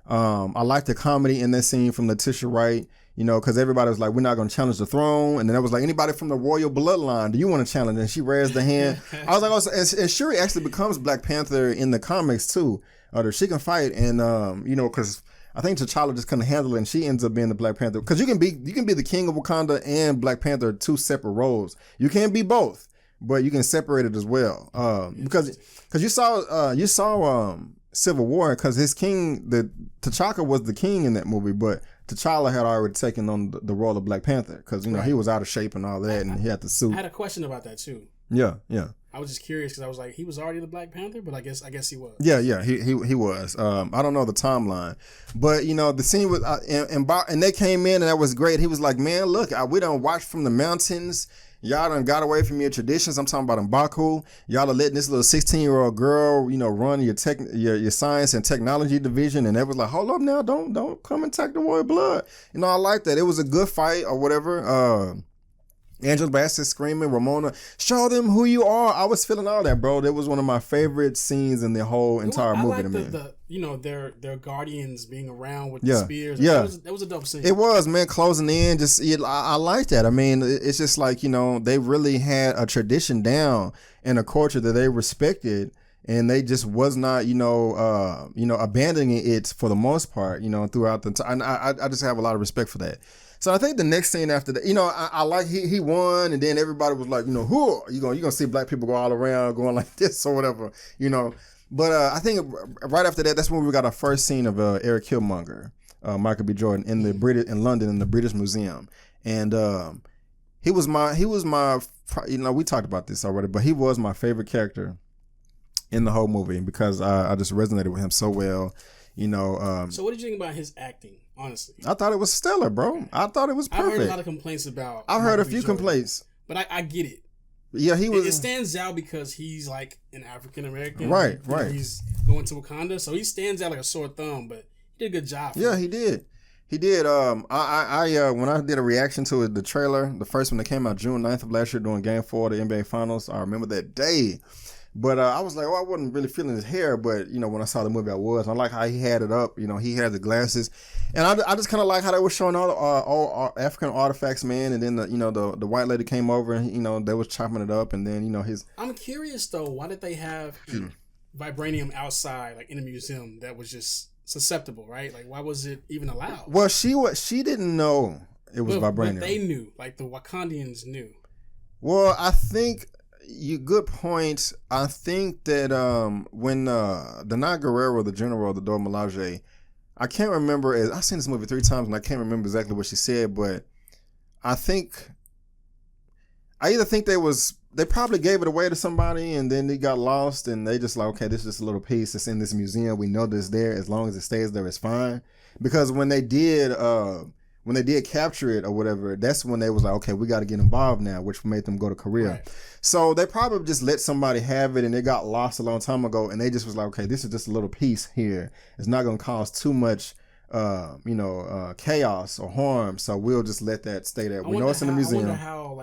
I liked the comedy in that scene from Letitia Wright, because everybody was like, we're not going to challenge the throne. And then it was like, anybody from the royal bloodline, do you want to challenge? And she raised the hand. I was like, and Shuri actually becomes Black Panther in the comics too. She can fight, and because I think T'Challa just couldn't handle it, and she ends up being the Black Panther. Because you can be the King of Wakanda and Black Panther, two separate roles. You can't be both, but you can separate it as well. Because you saw Civil War, because his king, T'Chaka was the king in that movie, but T'Challa had already taken on the role of Black Panther because he was out of shape and all that, and he had the suit. I had a question about that too. Yeah. I was just curious because I was like, he was already the Black Panther, but I guess he was. Yeah, he was. I don't know the timeline, but the scene with and they came in and that was great. He was like, "Man, look, we done watched from the mountains. Y'all done got away from your traditions. I'm talking about M'Baku. Y'all are letting this little 16-year-old girl, run your science and technology division." And they was like, "Hold up now, don't come and take the royal blood." I like that. It was a good fight or whatever. Angela Bassett screaming, Ramona, "Show them who you are." I was feeling all that, bro. That was one of my favorite scenes in the whole entire movie to me. Their guardians being around with the spears. Yeah. That was a dope scene. It was, man, closing in. I like that. I mean, it's just like, they really had a tradition down and a culture that they respected, and they just was not, abandoning it for the most part, throughout the time. I just have a lot of respect for that. So I think the next scene after that, I like he won, and then everybody was like, who you gonna see black people go all around going like this or whatever, But I think right after that, that's when we got our first scene of Eric Killmonger, Michael B. Jordan in London in the British Museum, and he was my we talked about this already, but he was my favorite character in the whole movie because I just resonated with him so well, So what did you think about his acting? Honestly, I thought it was stellar, bro. I thought it was perfect. I've heard a lot of complaints about. I've heard a few complaints, but I get it. Yeah, he was. It stands out because he's like an African American, right? He's going to Wakanda, so he stands out like a sore thumb. But he did a good job. Yeah, he did. He did. I when I did a reaction to it, the trailer, the first one that came out June 9th of last year during Game 4 of the NBA Finals, I remember that day. But I was like, I wasn't really feeling his hair. But, when I saw the movie, I was. I like how he had it up. He had the glasses. And I just kind of like how they were showing all African artifacts, man. And then, the white lady came over and, they was chopping it up. And then, his... I'm curious, though. Why did they have vibranium outside, like in a museum that was just susceptible, right? Like, why was it even allowed? Well, she didn't know it was vibranium. But they knew. Like, the Wakandians knew. Well, I think... good point. I think that when Danai Gurira, the general of the Dora Milaje, I can't remember. I've seen this movie 3 times and I can't remember exactly what she said, but I either think they probably gave it away to somebody and then they got lost and they just like, okay, this is just a little piece that's in this museum. We know that it's there. As long as it stays there, it's fine. Because when they did capture it or whatever, that's when they was like, okay, we got to get involved now, which made them go to Korea. Right. So they probably just let somebody have it and it got lost a long time ago. And they just was like, okay, this is just a little piece here. It's not going to cause too much, chaos or harm. So we'll just let that stay there. We know it's in the museum. I wonder how,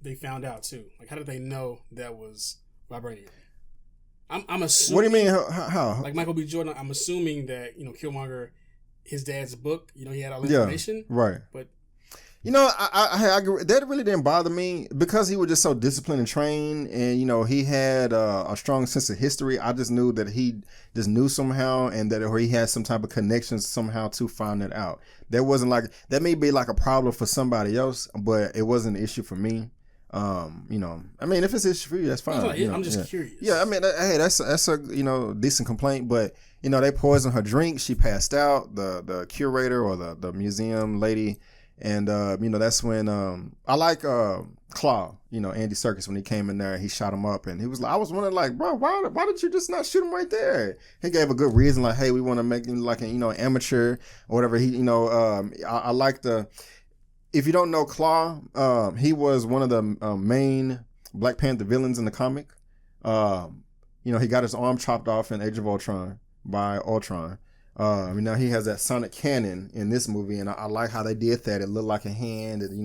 they found out too. Like, how did they know that was vibranium? I'm assuming. What do you mean? How? Like Michael B. Jordan, I'm assuming that, Killmonger, his dad's book, he had all the information. Right. But I agree. That really didn't bother me because he was just so disciplined and trained, and he had a strong sense of history. I just knew that he just knew somehow, and that he had some type of connections somehow to find that out. That wasn't like that may be like a problem for somebody else, but it wasn't an issue for me. I mean, if it's an issue for you, that's fine. I'm just curious. Yeah, I mean, hey, that's a decent complaint, but they poisoned her drink. She passed out. The curator or the museum lady. And, that's when I like Claw, Andy Serkis, when he came in there, he shot him up. And he was like, I was wondering, like, bro, why did you just not shoot him right there? He gave a good reason, like, hey, we want to make him like an, amateur or whatever. I like if you don't know Claw, he was one of the main Black Panther villains in the comic. He got his arm chopped off in Age of Ultron by Ultron. Now he has that sonic cannon in this movie, and I like how they did that. It looked like a hand, and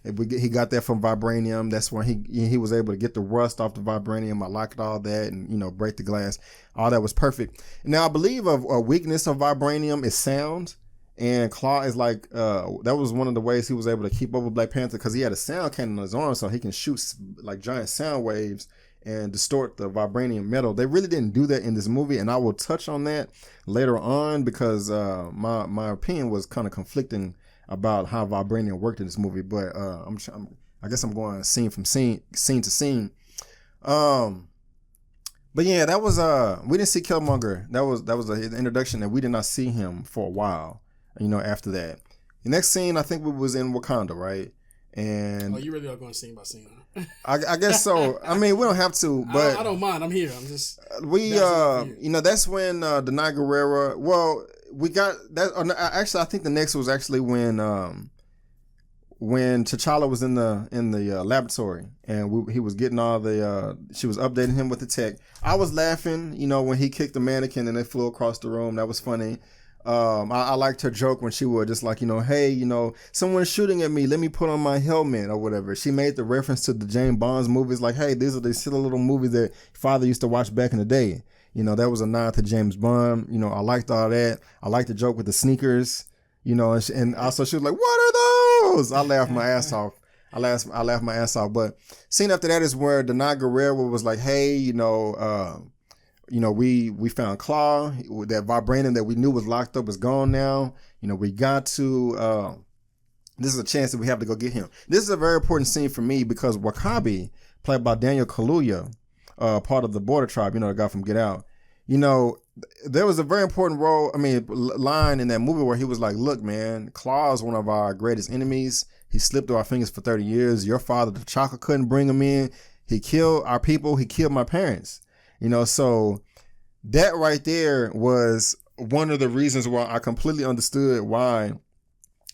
he got that from vibranium. That's when he was able to get the rust off the vibranium. I liked all that, and break the glass. All that was perfect. Now I believe a weakness of vibranium is sound, and Claw is like that was one of the ways he was able to keep over Black Panther because he had a sound cannon on his arm, so he can shoot like giant sound waves and distort the vibranium metal. They really didn't do that in this movie, and I will touch on that later on because my opinion was kind of conflicting about how vibranium worked in this movie. But I guess I'm going scene to scene. But yeah, that was we didn't see Killmonger. That was the introduction, and we did not see him for a while. After that, the next scene I think we was in Wakanda, right? And you really are going scene by scene. I guess so. I mean, we don't have to, but I don't mind. I'm here. I'm just that's when Danai Gurira. Well, we got that. Actually, I think the next was actually when T'Challa was in the laboratory and he was getting all the she was updating him with the tech. I was laughing, when he kicked the mannequin and it flew across the room. That was funny. I liked her joke when she would just like, hey, someone's shooting at me. Let me put on my helmet or whatever. She made the reference to the James Bond movies like, hey, these are the silly little movies that father used to watch back in the day. That was a nod to James Bond. I liked all that. I liked the joke with the sneakers, and also she was like, what are those? I laughed my ass off. I laughed my ass off. But scene after that is where Danai Gurira was like, hey, we found Claw. That vibranium that we knew was locked up is gone now. We got to. This is a chance that we have to go get him. This is a very important scene for me because Wakabi, played by Daniel Kaluuya, part of the Border Tribe, the guy from Get Out. There was a very important line in that movie where he was like, look, man, Claw is one of our greatest enemies. He slipped through our fingers for 30 years. Your father, T'Chaka, couldn't bring him in. He killed our people. He killed my parents. So that right there was one of the reasons why I completely understood why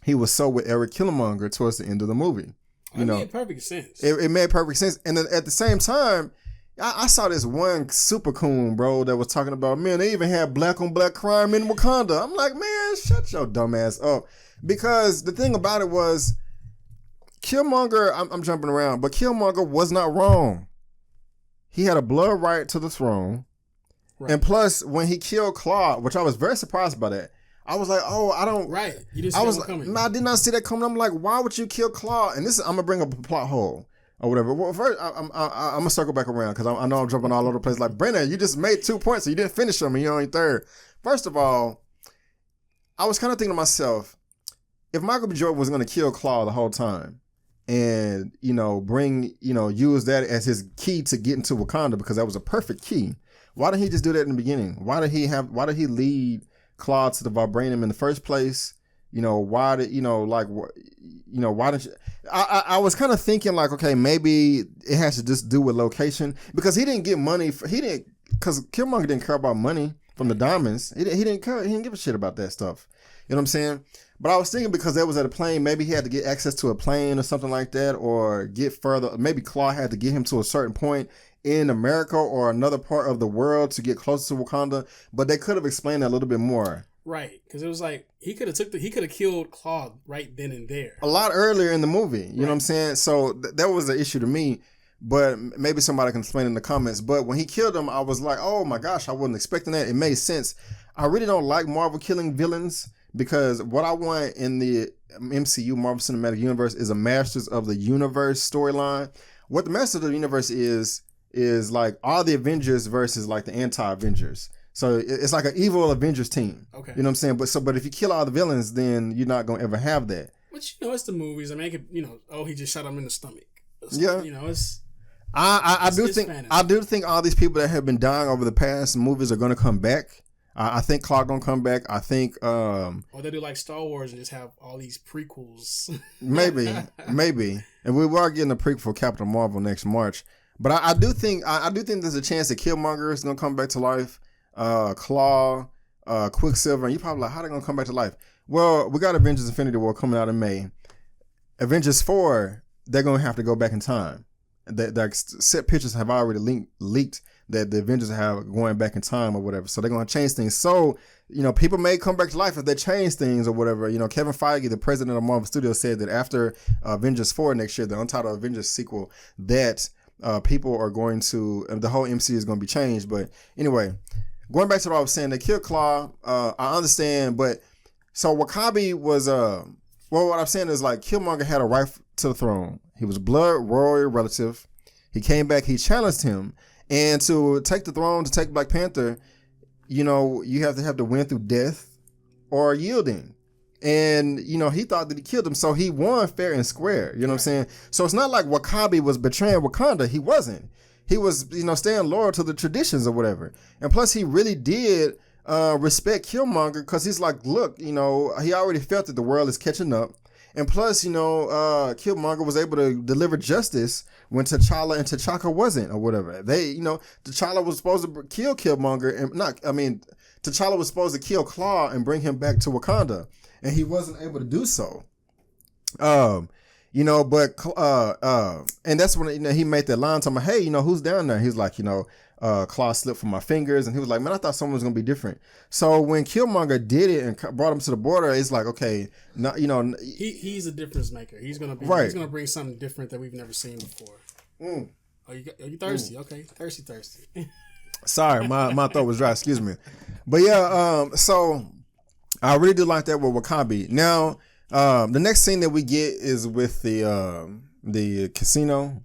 he was so with Eric Killmonger towards the end of the movie. It made perfect sense. It made perfect sense. And then at the same time, I saw this one super coon, bro, that was talking about, man, they even had black on black crime in Wakanda. I'm like, man, shut your dumb ass up. Because the thing about it was, Killmonger, I'm jumping around, but Killmonger was not wrong. He had a blood right to the throne. Right. And plus, when he killed Claw, which I was very surprised by that, I was like, oh, I don't... Right. You didn't see that coming. No, I did not see that coming. I'm like, why would you kill Claw? And I'm going to bring up a plot hole. Or whatever. Well, first, I'm going to circle back around because I know I'm jumping all over the place. Like, Brennan, you just made 2 points, so you didn't finish them, and you're on your third. First of all, I was kind of thinking to myself, if Michael B. Jordan was going to kill Claw the whole time and, use that as his key to get into Wakanda because that was a perfect key, why didn't he just do that in the beginning? Why did he lead Claw to the vibranium in the first place? Why didn't you... I was kind of thinking like, okay, maybe it has to just do with location because he didn't get money. Because Killmonger didn't care about money from the diamonds. He didn't care. He didn't give a shit about that stuff. You know what I'm saying? But I was thinking because that was at a plane, maybe he had to get access to a plane or something like that, or get further. Maybe Claw had to get him to a certain point in America or another part of the world to get closer to Wakanda. But they could have explained that a little bit more. Right, because it was like he could have killed Claw right then and there. A lot earlier in the movie, you know what I'm saying? So that was an issue to me, but maybe somebody can explain in the comments. But when he killed him, I was like, oh my gosh, I wasn't expecting that. It made sense. I really don't like Marvel killing villains because what I want in the MCU, Marvel Cinematic Universe, is a Masters of the Universe storyline. What the Masters of the Universe is like all the Avengers versus like the anti-Avengers. So it's like an evil Avengers team. Okay. You know what I'm saying? But if you kill all the villains, then you're not going to ever have that. But it's the movies. I mean, he just shot him in the stomach. Yeah. It's... I do think all these people that have been dying over the past movies are going to come back. I think Clark gonna come back. I think or they do like Star Wars and just have all these prequels. maybe. And we are getting a prequel for Captain Marvel next March. But I do think there's a chance that Killmonger is gonna come back to life. Claw, Quicksilver, and you're probably like, how are they gonna come back to life? Well, we got Avengers Infinity War coming out in May. Avengers 4, they're gonna have to go back in time. The set pictures have already leaked that the Avengers have going back in time or whatever. So they're gonna change things. So, people may come back to life if they change things or whatever. Kevin Feige, the president of Marvel Studios, said that after Avengers 4 next year, the Untitled Avengers sequel, that people are going to, the whole MCU is going to be changed. But anyway, going back to what I was saying, they killed Claw. I understand, but so Wakabi was what I'm saying is like Killmonger had a right to the throne. He was blood royal relative. He came back. He challenged him, and to take the throne, to take Black Panther, you have to win through death or yielding. And, he thought that he killed him. So he won fair and square. You know what I'm saying? So it's not like Wakabi was betraying Wakanda. He wasn't. He was, staying loyal to the traditions or whatever. And plus, he really did respect Killmonger because he's like, look, he already felt that the world is catching up. And plus, Killmonger was able to deliver justice when T'Challa and T'Chaka wasn't or whatever. T'Challa was supposed to kill Killmonger T'Challa was supposed to kill Claw and bring him back to Wakanda. And he wasn't able to do so. And that's when he made that line talking about, hey, who's down there? He's like, Claw slipped from my fingers, and he was like, man, I thought someone was gonna be different. So when Killmonger did it and brought him to the border, it's like, okay, he's a difference maker. He's gonna be right. He's gonna bring something different that we've never seen before. Are you thirsty? Okay, thirsty. Sorry, my throat was dry. Excuse me. But yeah, so I really do like that with Wakabi. Now, the next scene that we get is with the casino.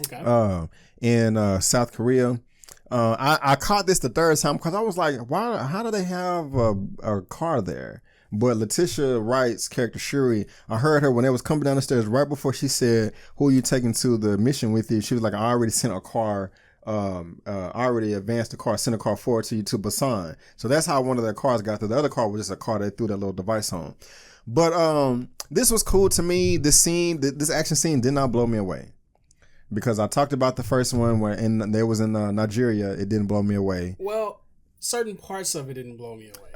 Okay. In South Korea. I caught this the third time because I was like, how do they have a car there? But Letitia Wright's character Shuri, I heard her when they was coming down the stairs right before she said, who are you taking to the mission with you? She was like, I already sent a car. I already advanced the car, sent a car forward to you to Busan. So that's how one of their cars got there. The other car was just a car they threw that little device on. But this was cool to me. This action scene did not blow me away. Because I talked about the first one where there was in Nigeria, it didn't blow me away. Well, certain parts of it didn't blow me away.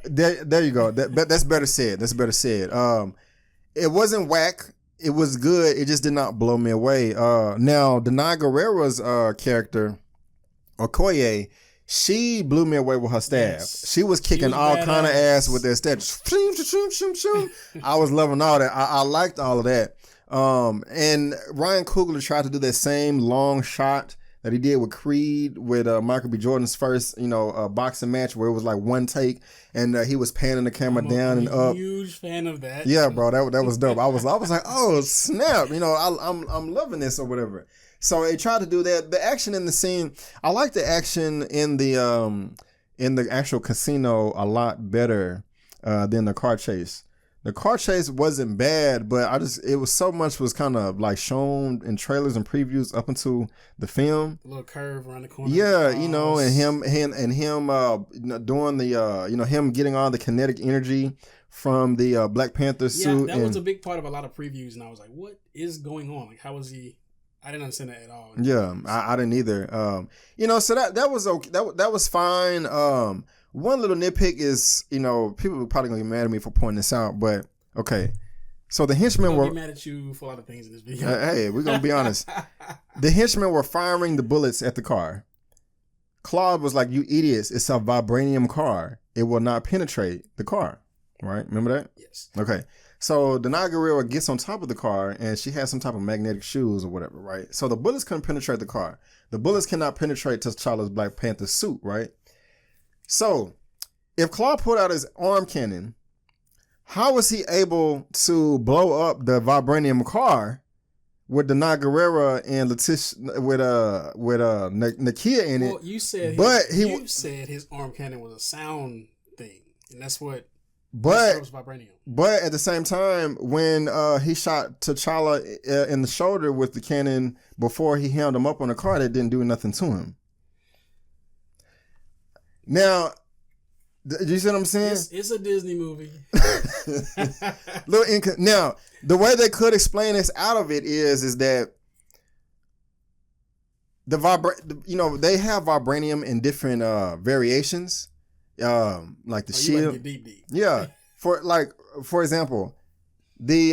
There you go. That's better said. It wasn't whack. It was good. It just did not blow me away. Now, Danai Gurira's character, Okoye, she blew me away with her stab. Yes. She was kicking all kind of ass with that stab. I was loving all that. I liked all of that. And Ryan Coogler tried to do that same long shot that he did with Creed with Michael B. Jordan's first, boxing match where it was like one take and he was panning the camera down and up. Huge fan of that. Yeah, bro, that was dope. I was like, oh snap, I'm loving this or whatever. So they tried to do that. The action in the scene, I like the action in the actual casino a lot better than the car chase. The car chase wasn't bad, but it was so much was kind of like shown in trailers and previews up until the film. A little curve around the corner. Yeah, and him doing the, him getting all the kinetic energy from the Black Panther suit. Yeah, that was a big part of a lot of previews, and I was like, what is going on? Like, how was he? I didn't understand that at all. Yeah, I didn't either. So that was okay. That was fine. One little nitpick is, people are probably gonna get mad at me for pointing this out, but okay. So the henchmen were mad at you for a lot of things in this video. Hey, we're gonna be honest. The henchmen were firing the bullets at the car. Claude was like, "You idiots! It's a vibranium car. It will not penetrate the car." Right? Remember that? Yes. Okay. So Danai Gurira gets on top of the car and she has some type of magnetic shoes or whatever, right? So the bullets couldn't penetrate the car. The bullets cannot penetrate T'Challa's Black Panther suit, right? So if Claw pulled out his arm cannon, how was he able to blow up the vibranium car with Danai Gurira and Letitia with Nakia in it? Well, you said his arm cannon was a sound thing, and that's what. But at the same time, when he shot T'Challa in the shoulder with the cannon before he held him up on the car, that didn't do nothing to him. Now, do you see what I'm saying? It's a Disney movie. Now, the way they could explain this out of it is that they have vibranium in different variations. Like the shield. Deep. Yeah. For example, the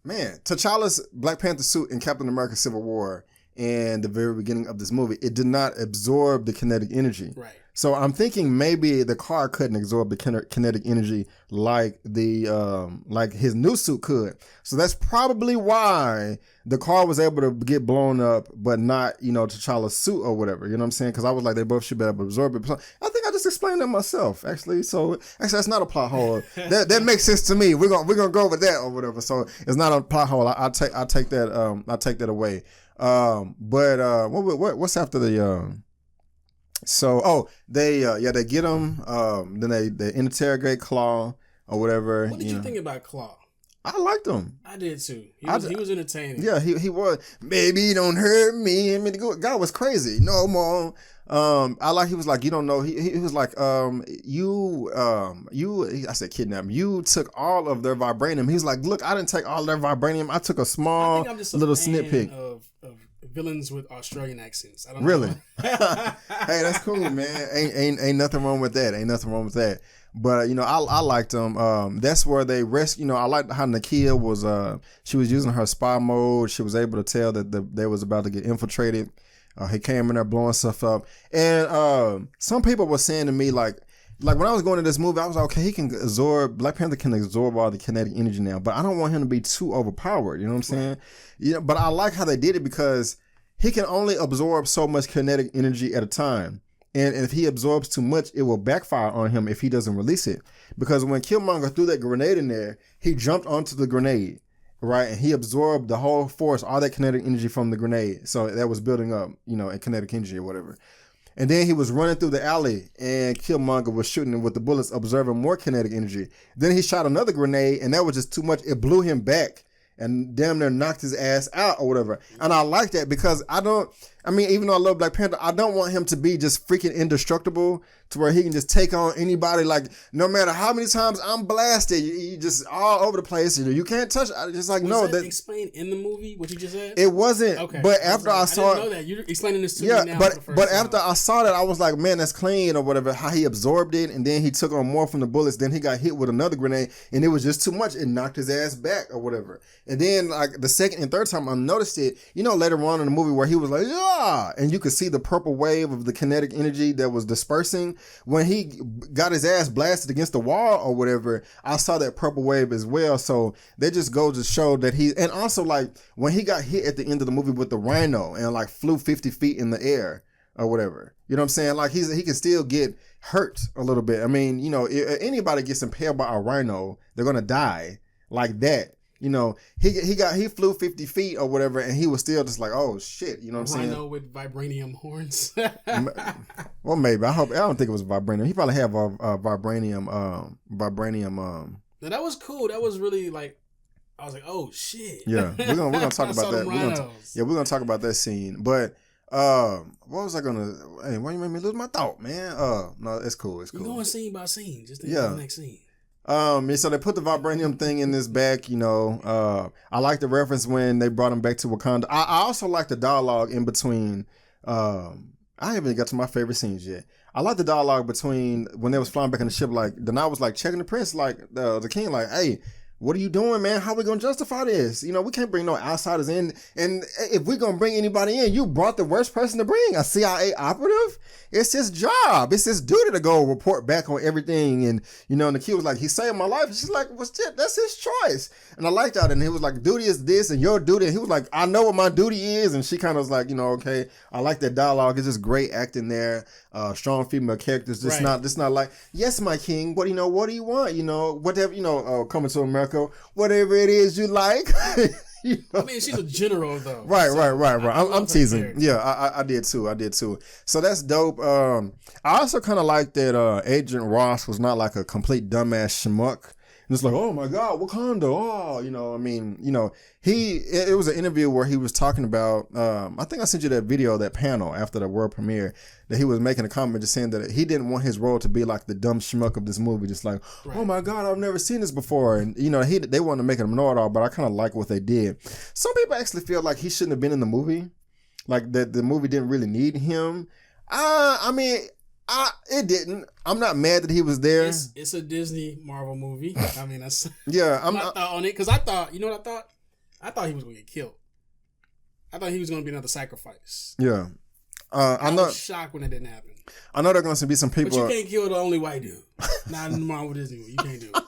T'Challa's Black Panther suit in Captain America Civil War and the very beginning of this movie, it did not absorb the kinetic energy. Right. So I'm thinking maybe the car couldn't absorb the kinetic energy like like his new suit could. So that's probably why the car was able to get blown up, but not, T'Challa's suit or whatever. You know what I'm saying? Because I was like, they both should be able to absorb it. So I think I just explained that myself, actually. So actually, that's not a plot hole. That makes sense to me. We're gonna go over that or whatever. So it's not a plot hole. I take that I take that away. But what's after the So they get him. Then they interrogate Claw or whatever. What did you think about Claw? I liked him. I did too. He was entertaining. Yeah, he was. Baby, don't hurt me. I mean, the guy was crazy. No more. He was like, you don't know. He was like, you. I said kidnap. You took all of their vibranium. He's like, look, I didn't take all their vibranium. I took a small little snippet of villains with Australian accents. I don't really. know. Hey, that's cool, man. Ain't nothing wrong with that. Ain't nothing wrong with that. But I liked them. That's where they rescue. I liked how Nakia was. She was using her spy mode. She was able to tell that they was about to get infiltrated. He came in there blowing stuff up. And some people were saying to me like when I was going to this movie, I was like, okay, Black Panther can absorb all the kinetic energy now, but I don't want him to be too overpowered. You know what I'm saying? Yeah. But I like how they did it because he can only absorb so much kinetic energy at a time. And if he absorbs too much, it will backfire on him if he doesn't release it. Because when Killmonger threw that grenade in there, he jumped onto the grenade, right? And he absorbed the whole force, all that kinetic energy from the grenade. So that was building up, in kinetic energy or whatever. And then he was running through the alley and Killmonger was shooting him with the bullets, observing more kinetic energy. Then he shot another grenade and that was just too much. It blew him back and damn near knocked his ass out or whatever. And I like that because even though I love Black Panther, I don't want him to be just freaking indestructible to where he can just take on anybody. Like, no matter how many times I'm blasted, you just all over the place. You can't touch. I just like, no. That explained in the movie what you just said? It wasn't. Okay. But after I saw didn't know that. You're explaining this to me now. But after I saw that, I was like, man, that's clean or whatever. How he absorbed it and then he took on more from the bullets. Then he got hit with another grenade and it was just too much. It knocked his ass back or whatever. And then like the second and third time I noticed it, later on in the movie where he was like, yeah, and you could see the purple wave of the kinetic energy that was dispersing when he got his ass blasted against the wall or whatever. I saw that purple wave as well. So they just go to show that and also like when he got hit at the end of the movie with the rhino and like flew 50 feet in the air or whatever, you know what I'm saying? Like he can still get hurt a little bit. I mean, if anybody gets impaled by a rhino, they're going to die like that. He flew 50 feet or whatever, and he was still just like, oh shit, you know what I'm saying? Rhino with vibranium horns. Well, maybe. I don't think it was vibranium. He probably had vibranium. Now that was cool. That was really like, I was like, oh shit. Yeah, we're gonna talk about that. We're gonna talk about that scene. But what was I gonna? Hey, why you made me lose my thought, man? No, it's cool. It's cool. We're going scene by scene. Just think of the next scene. So they put the vibranium thing in his back, I like the reference when they brought him back to Wakanda. I also like the dialogue in between. I haven't even got to my favorite scenes yet. I like the dialogue between when they was flying back in the ship, like Danai was like checking the prince, like the king, like, hey, what are you doing, man? How are we going to justify this? We can't bring no outsiders in. And if we're going to bring anybody in, you brought the worst person to bring, a CIA operative. It's his job. It's his duty to go report back on everything. And, and the kid was like, he saved my life. And she's like, what's that? That's his choice. And I liked that. And he was like, duty is this and your duty. And he was like, I know what my duty is. And she kind of was like, okay, I like that dialogue. It's just great acting there. Strong female characters. Just not like, yes, my king. What do you want? Whatever, coming to America, whatever it is you like. I mean, she's a general though. Right. I'm teasing. Yeah, I did too. So that's dope. I also kind of like that Agent Ross was not like a complete dumbass schmuck. And it's like, oh my God, Wakanda. Oh, it was an interview where he was talking about, I think I sent you that video, that panel after the world premiere, that he was making a comment just saying that he didn't want his role to be like the dumb schmuck of this movie. Just like, oh my God, I've never seen this before. And, they wanted to make him know-it-all, but I kind of like what they did. Some people actually feel like he shouldn't have been in the movie. Like that the movie didn't really need him. It didn't. I'm not mad that he was there. It's a Disney Marvel movie. I mean, that's I'm my thought on it, because I thought, you know what I thought? I thought he was going to get killed. I thought he was going to be another sacrifice. Yeah. I was shocked when it didn't happen. I know there are going to be some people. But you can't kill the only white dude. Not in the Marvel Disney movie. You can't do it.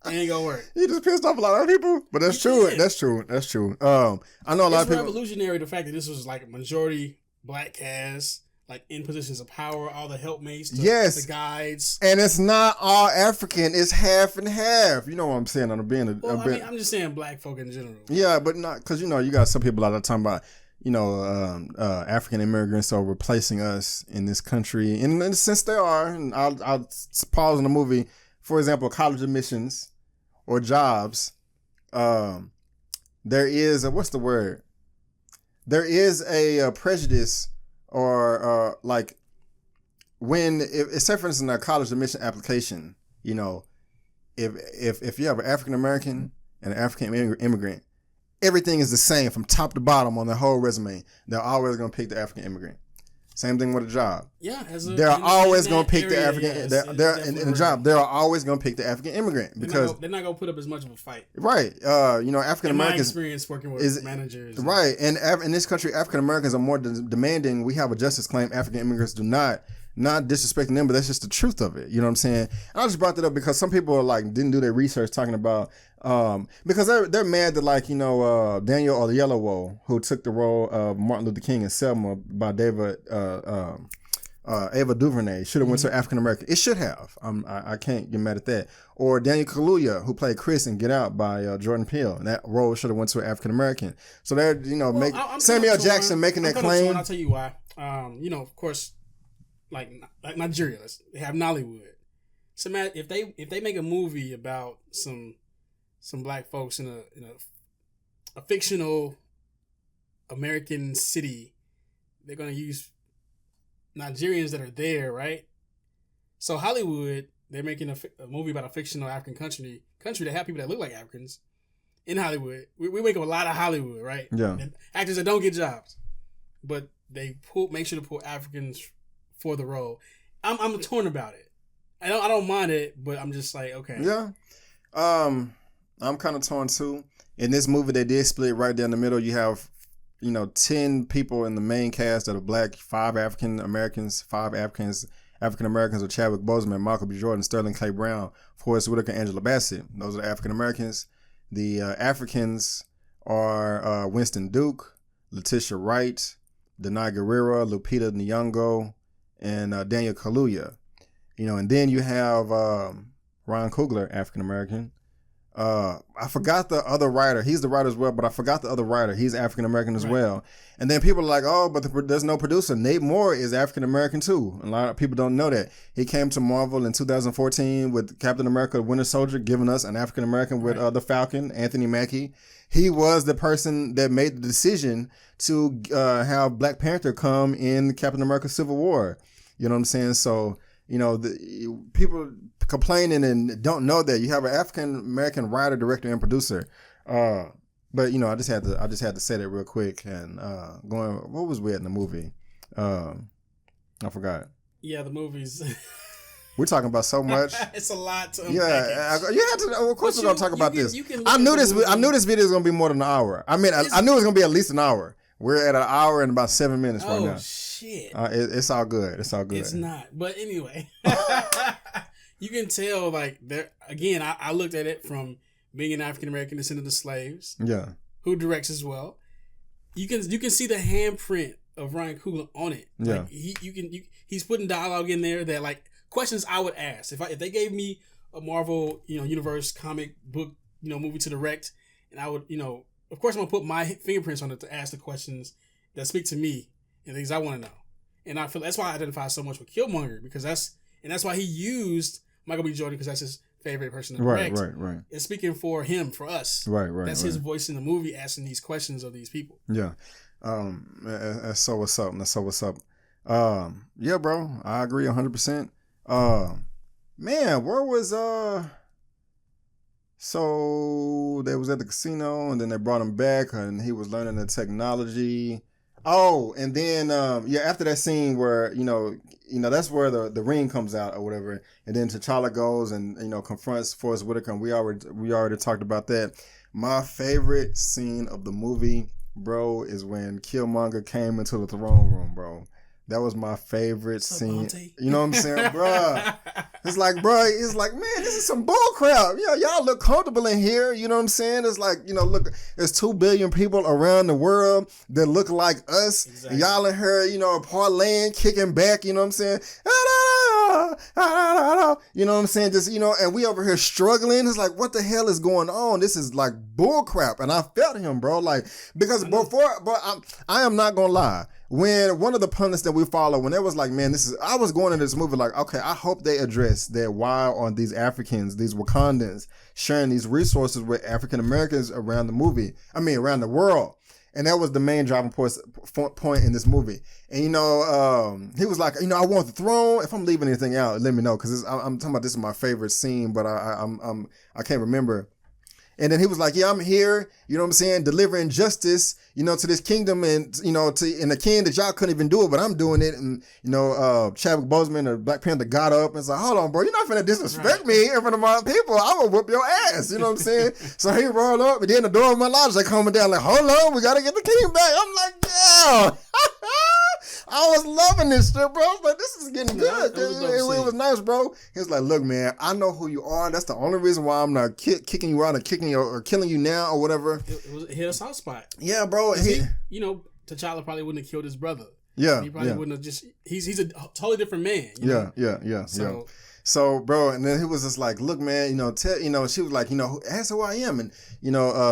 It ain't gonna work. You just pissed off a lot of people, but that's true. That's true. I know a lot of people. It's revolutionary, the fact that this was like a majority black cast. like in positions of power, all the helpmates, yes, the guides. And it's not all African; it's half and half. You know what I'm saying? I'm just saying black folk in general. Yeah, but not because you got some people out there talking about African immigrants are replacing us in this country, and in a sense they are. And I'll pause in the movie. For example, college admissions or jobs. There is what's the word? There is a prejudice or like when say for instance in a college admission application, if you have an African American and an African immigrant, everything is the same from top to bottom on the whole resume. They're always going to pick the African immigrant. Same thing with a job. Yeah, they're always going to pick the African. In a job, they're always going to pick the African immigrant because they're not going to put up as much of a fight. Right. African Americans. My experience working with managers. Right, and in this country, African Americans are more demanding. We have a justice claim. African immigrants do not. Not disrespecting them, but that's just the truth of it. You know what I'm saying? And I just brought that up because some people didn't do their research talking about because they're mad that Daniel Oyelowo, who took the role of Martin Luther King in Selma by Ava DuVernay, should have went to African American. It should have. I can't get mad at that. Or Daniel Kaluuya, who played Chris in Get Out by Jordan Peele, and that role should have went to an African American. So they're Samuel L. Jackson making that claim. I'll tell you why. Of course. Like Nigeria, they have Nollywood. So man, if they make a movie about some black folks in a fictional American city, they're gonna use Nigerians that are there, right? So Hollywood, they're making a movie about a fictional African country that have people that look like Africans in Hollywood. We make a lot of Hollywood, right? Yeah. And actors that don't get jobs, but they make sure to pull Africans for the role. I'm torn about it. I don't mind it, but I'm just like, okay. Yeah. I'm kind of torn too. In this movie, they did split right down the middle. You have, 10 people in the main cast that are black, 5 African Americans, 5 African Americans are Chadwick Boseman, Michael B. Jordan, Sterling K. Brown, Forrest Whitaker, Angela Bassett. Those are the African Americans. The Africans are Winston Duke, Letitia Wright, Danai Gurira, Lupita Nyong'o, and Daniel Kaluuya. And then you have Ryan Coogler, African American. I forgot the other writer. He's the writer as well, but I forgot the other writer. He's African American as well. And then people are like, oh, but there's no producer. Nate Moore is African American too. A lot of people don't know that. He came to Marvel in 2014 with Captain America: Winter Soldier, giving us an African American with the Falcon, Anthony Mackie. He was the person that made the decision to have Black Panther come in Captain America: Civil War. You know what I'm saying? So, people complaining and don't know that you have an African American writer, director, and producer. But I just had to say that real quick. And what was we at in the movie? I forgot. Yeah, the movies. We're talking about so much. It's a lot to unpack. Yeah, you have to. Of course, we're gonna talk about this. I knew this video was gonna be more than an hour. I mean, I knew it was gonna be at least an hour. We're at an hour and about 7 minutes right now. Shit. It's all good. It's all good. It's not. But anyway, you can tell there again. I looked at it from being an African American descendant of slaves. Yeah. Who directs as well. You can see the handprint of Ryan Coogler on it. Yeah. He's putting dialogue in there that questions I would ask if they gave me a Marvel universe comic book movie to direct, and I would of course I'm gonna put my fingerprints on it to ask the questions that speak to me and things I want to know. And I feel that's why I identify so much with Killmonger, because that's why he used Michael B. Jordan, because that's his favorite person to direct. Right. It's speaking for him, for us. Right. That's his voice in the movie, asking these questions of these people. Yeah. That's so what's up. Yeah, bro. I agree 100%. Man, where was so they was at the casino and then they brought him back and he was learning the technology. Oh, and then after that scene where that's where the ring comes out or whatever, and then T'Challa goes and confronts Forrest Whitaker, and we already talked about that. My favorite scene of the movie, bro, is when Killmonger came into the throne room, bro. That was my favorite scene. Monty? You know what I'm saying, bruh? It's like, man, this is some bull crap. Yeah, y'all look comfortable in here. You know what I'm saying? It's like, look, there's 2 billion people around the world that look like us. Exactly. Y'all in here, parlaying, kicking back. You know what I'm saying? You know what I'm saying? Just, and we over here struggling. It's like, what the hell is going on? This is like bull crap. And I felt him, bro. Like, because I am not going to lie. When one of the pundits that we follow, when it was like, man, I was going into this movie like, okay, I hope they address that why are these Africans, these Wakandans, sharing these resources with African Americans around around the world. And that was the main driving point in this movie. And, he was like, I want the throne. If I'm leaving anything out, let me know. Because I'm talking about this is my favorite scene, but I can't remember. And then he was like, yeah, I'm here, you know what I'm saying, delivering justice, to this kingdom and, and the king that y'all couldn't even do it, but I'm doing it. And, Chadwick Boseman, the Black Panther, got up and said, hold on, bro, you're not finna disrespect me in front of my people. I will whoop your ass, you know what I'm saying? So he rolled up, and then the door of my lodge, they coming down like, hold on, we got to get the king back. I'm like, yeah. I was loving this shit, bro. I was like, this is getting good. It was nice, bro. He was like, look, man, I know who you are. That's the only reason why I'm not kicking you out or kicking you or killing you now or whatever. It hit a soft spot. Yeah, bro. T'Challa probably wouldn't have killed his brother. Yeah. He probably wouldn't have he's a totally different man. Yeah. So, bro, and then he was just like, look, man, she was like, ask who I am. And,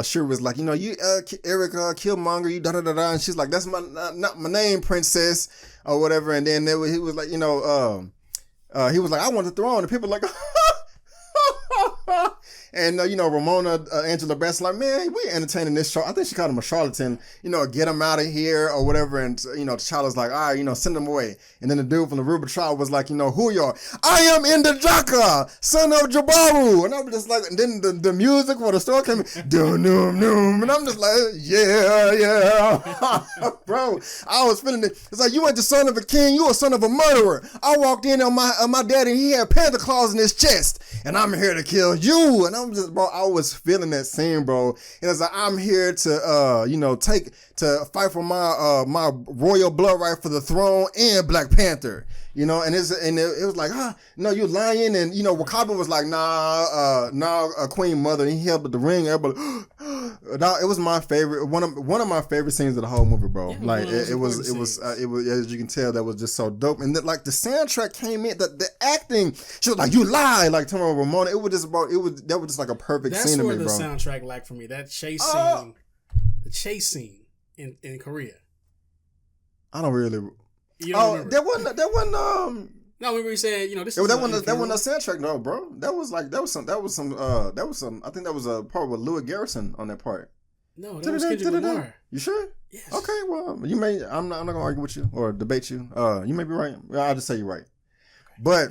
Shuri was like, you Eric Killmonger, you da-da-da-da. And she's like, that's not my name, princess, or whatever. And then he was like, he was like, I want the throne. And people were like, and, Ramona, Angela Bassett, like, man, we entertaining this show. I think she called him a charlatan, get him out of here or whatever. And, T'Challa's like, all right, send him away. And then the dude from the Ruber trial was like, who you are? I am Indajaka, son of Jabaru. And I'm just like, and then the music for the story came in, doom. And I'm just like, yeah. Bro, I was feeling it. It's like, you ain't the son of a king, you a son of a murderer. I walked in on my dad and he had panther claws in his chest. And I'm here to kill you. And I'm just, bro, I was feeling that scene, bro. And it's like, I'm here to fight for my royal blood right for the throne and Black Panther. And it was like, no, you lying. And, Wakanda was like, nah, Queen Mother. And he held the ring. Everybody, it was my favorite, one of my favorite scenes of the whole movie, bro. Yeah, like it was, as you can tell, that was just so dope. And like the soundtrack came in, the acting, she was like, you lie, like Tamara Ramona. That was just like a perfect scene to me, bro. That's where the soundtrack lacked for me. That chase scene, the chase scene in Korea. I don't really. Remember. That wasn't. No, we were saying, this. That wasn't a soundtrack, no, bro. That was some. I think that was a part with Louis Garrison on that part. No, that was Kendrick Lamar. You sure? Yes. Okay, well, you may. I'm not gonna argue with you or debate you. You may be right. I'll just say you're right. But,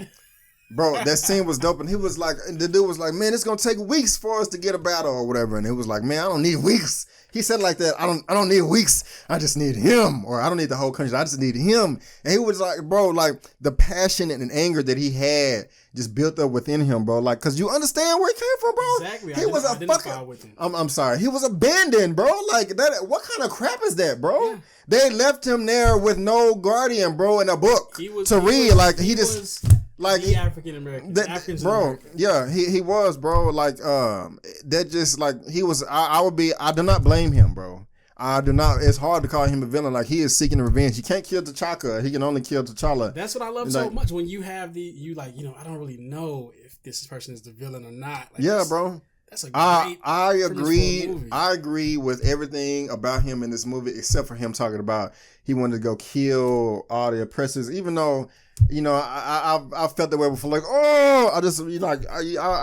bro, that scene was dope, and he was like, the dude was like, man, it's gonna take weeks for us to get a battle or whatever, and it was like, man, I don't need weeks. He said like that, I don't need weeks. I just need him, or I don't need the whole country. I just need him. And he was like, bro, like the passion and anger that he had just built up within him, bro. Like, cause you understand where he came from, bro. Exactly. He was a fucking. I'm sorry. He was abandoned, bro. Like that. What kind of crap is that, bro? Yeah. They left him there with no guardian, bro, in a book to read. Like he just. Like the African American, bro, yeah, he was, bro. Like, that just like he was. I do not blame him, bro. I do not. It's hard to call him a villain. Like he is seeking revenge. He can't kill T'Chaka. He can only kill T'Challa. That's what I love so much. When you have I don't really know if this person is the villain or not. Like, yeah, bro. That's a great. I agree. I agree with everything about him in this movie, except for him talking about he wanted to go kill all the oppressors, even though. I felt that way before. Like, I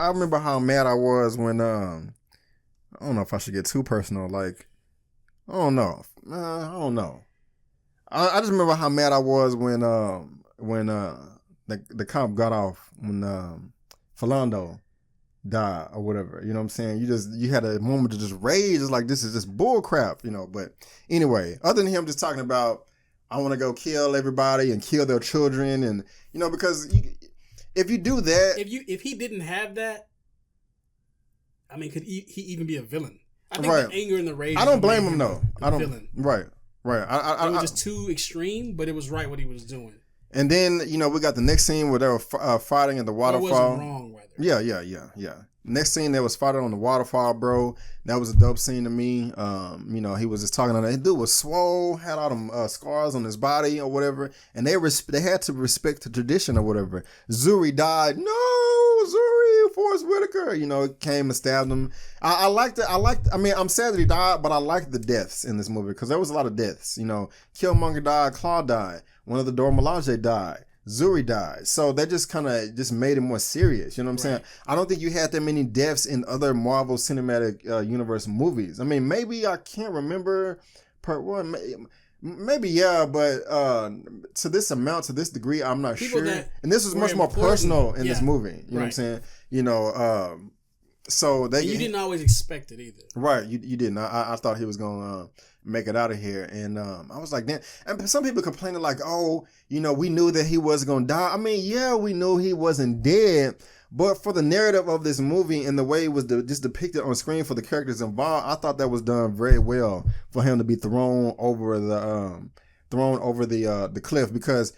remember how mad I was when I don't know if I should get too personal. Like, I don't know. I just remember how mad I was when the cop got off when Philando died or whatever. You know what I'm saying? You had a moment to just rage. It's like this is just bull crap. But anyway, other than him just talking about. I want to go kill everybody and kill their children, and because if you do that, if he didn't have that, I mean, could he even be a villain? I think right. the anger and the rage. I don't blame him though. I don't. Villain. Right. Right. It was just too extreme, but it was right what he was doing. And then, you know, we got the next scene where they were fighting at the waterfall. It wasn't wrong weather. Yeah. Next scene, they was fighting on the waterfall, bro. That was a dope scene to me. You know, he was just talking on that. Dude was swole, had all them scars on his body or whatever. And they had to respect the tradition or whatever. Zuri died. No, Zuri, Forrest Whitaker. You know, came and stabbed him. I mean, I'm sad that he died, but I liked the deaths in this movie because there was a lot of deaths. You know, Killmonger died, Claw died. One of the Dora Milaje died. Zuri died. So that just kind of just made it more serious. You know what I'm saying? I don't think you had that many deaths in other Marvel Cinematic Universe movies. I mean, maybe I can't remember part one. Maybe, yeah, but to this amount, to this degree, I'm not sure. And this was much more personal in this movie. You know what I'm saying? You know, so that you didn't always expect it either. Right, you didn't. I thought he was gonna make it out of here, and I was like, damn. And some people complaining like, oh, you know, we knew that he wasn't gonna die. I mean, yeah, we knew he wasn't dead, but for the narrative of this movie and the way it was just depicted on screen for the characters involved, I thought that was done very well for him to be thrown over the cliff, because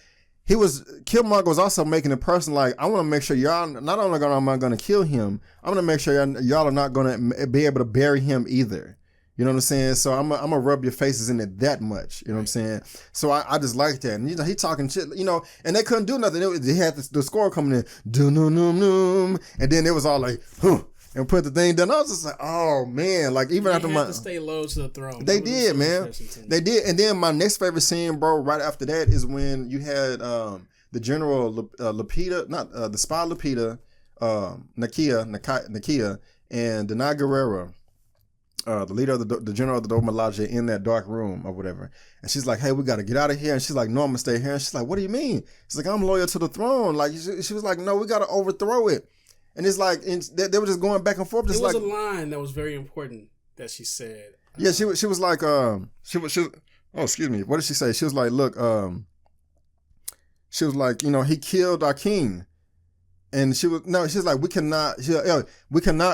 Killmonger was also making it personal. Like, I want to make sure y'all not only am I going to kill him, I'm going to make sure y'all are not going to be able to bury him either. You know what I'm saying? So I'm gonna rub your faces in it that much. You know what I'm saying? So I just like that. And you know, he talking shit. You know, and they couldn't do nothing. They had the score coming in, doom, and then it was all like, huh, and put the thing down. I was just like, oh man, like even after to stay low to the throne. They did, man. They did. And then my next favorite scene, bro, right after that is when you had the General Lapita, not the spy Lapita, Nakia, and Danai Gurira. The leader of the general of the Dora Milaje in that dark room or whatever. And she's like, hey, we got to get out of here. And she's like, no, I'm going to stay here. And she's like, what do you mean? She's like, I'm loyal to the throne. Like, she was like, no, we got to overthrow it. And it's like, they were just going back and forth. Just it was a line that was very important that she said. Yeah, she was like, oh, excuse me. What did she say? She was like, look, she was like, you know, he killed our king. And she's like, we cannot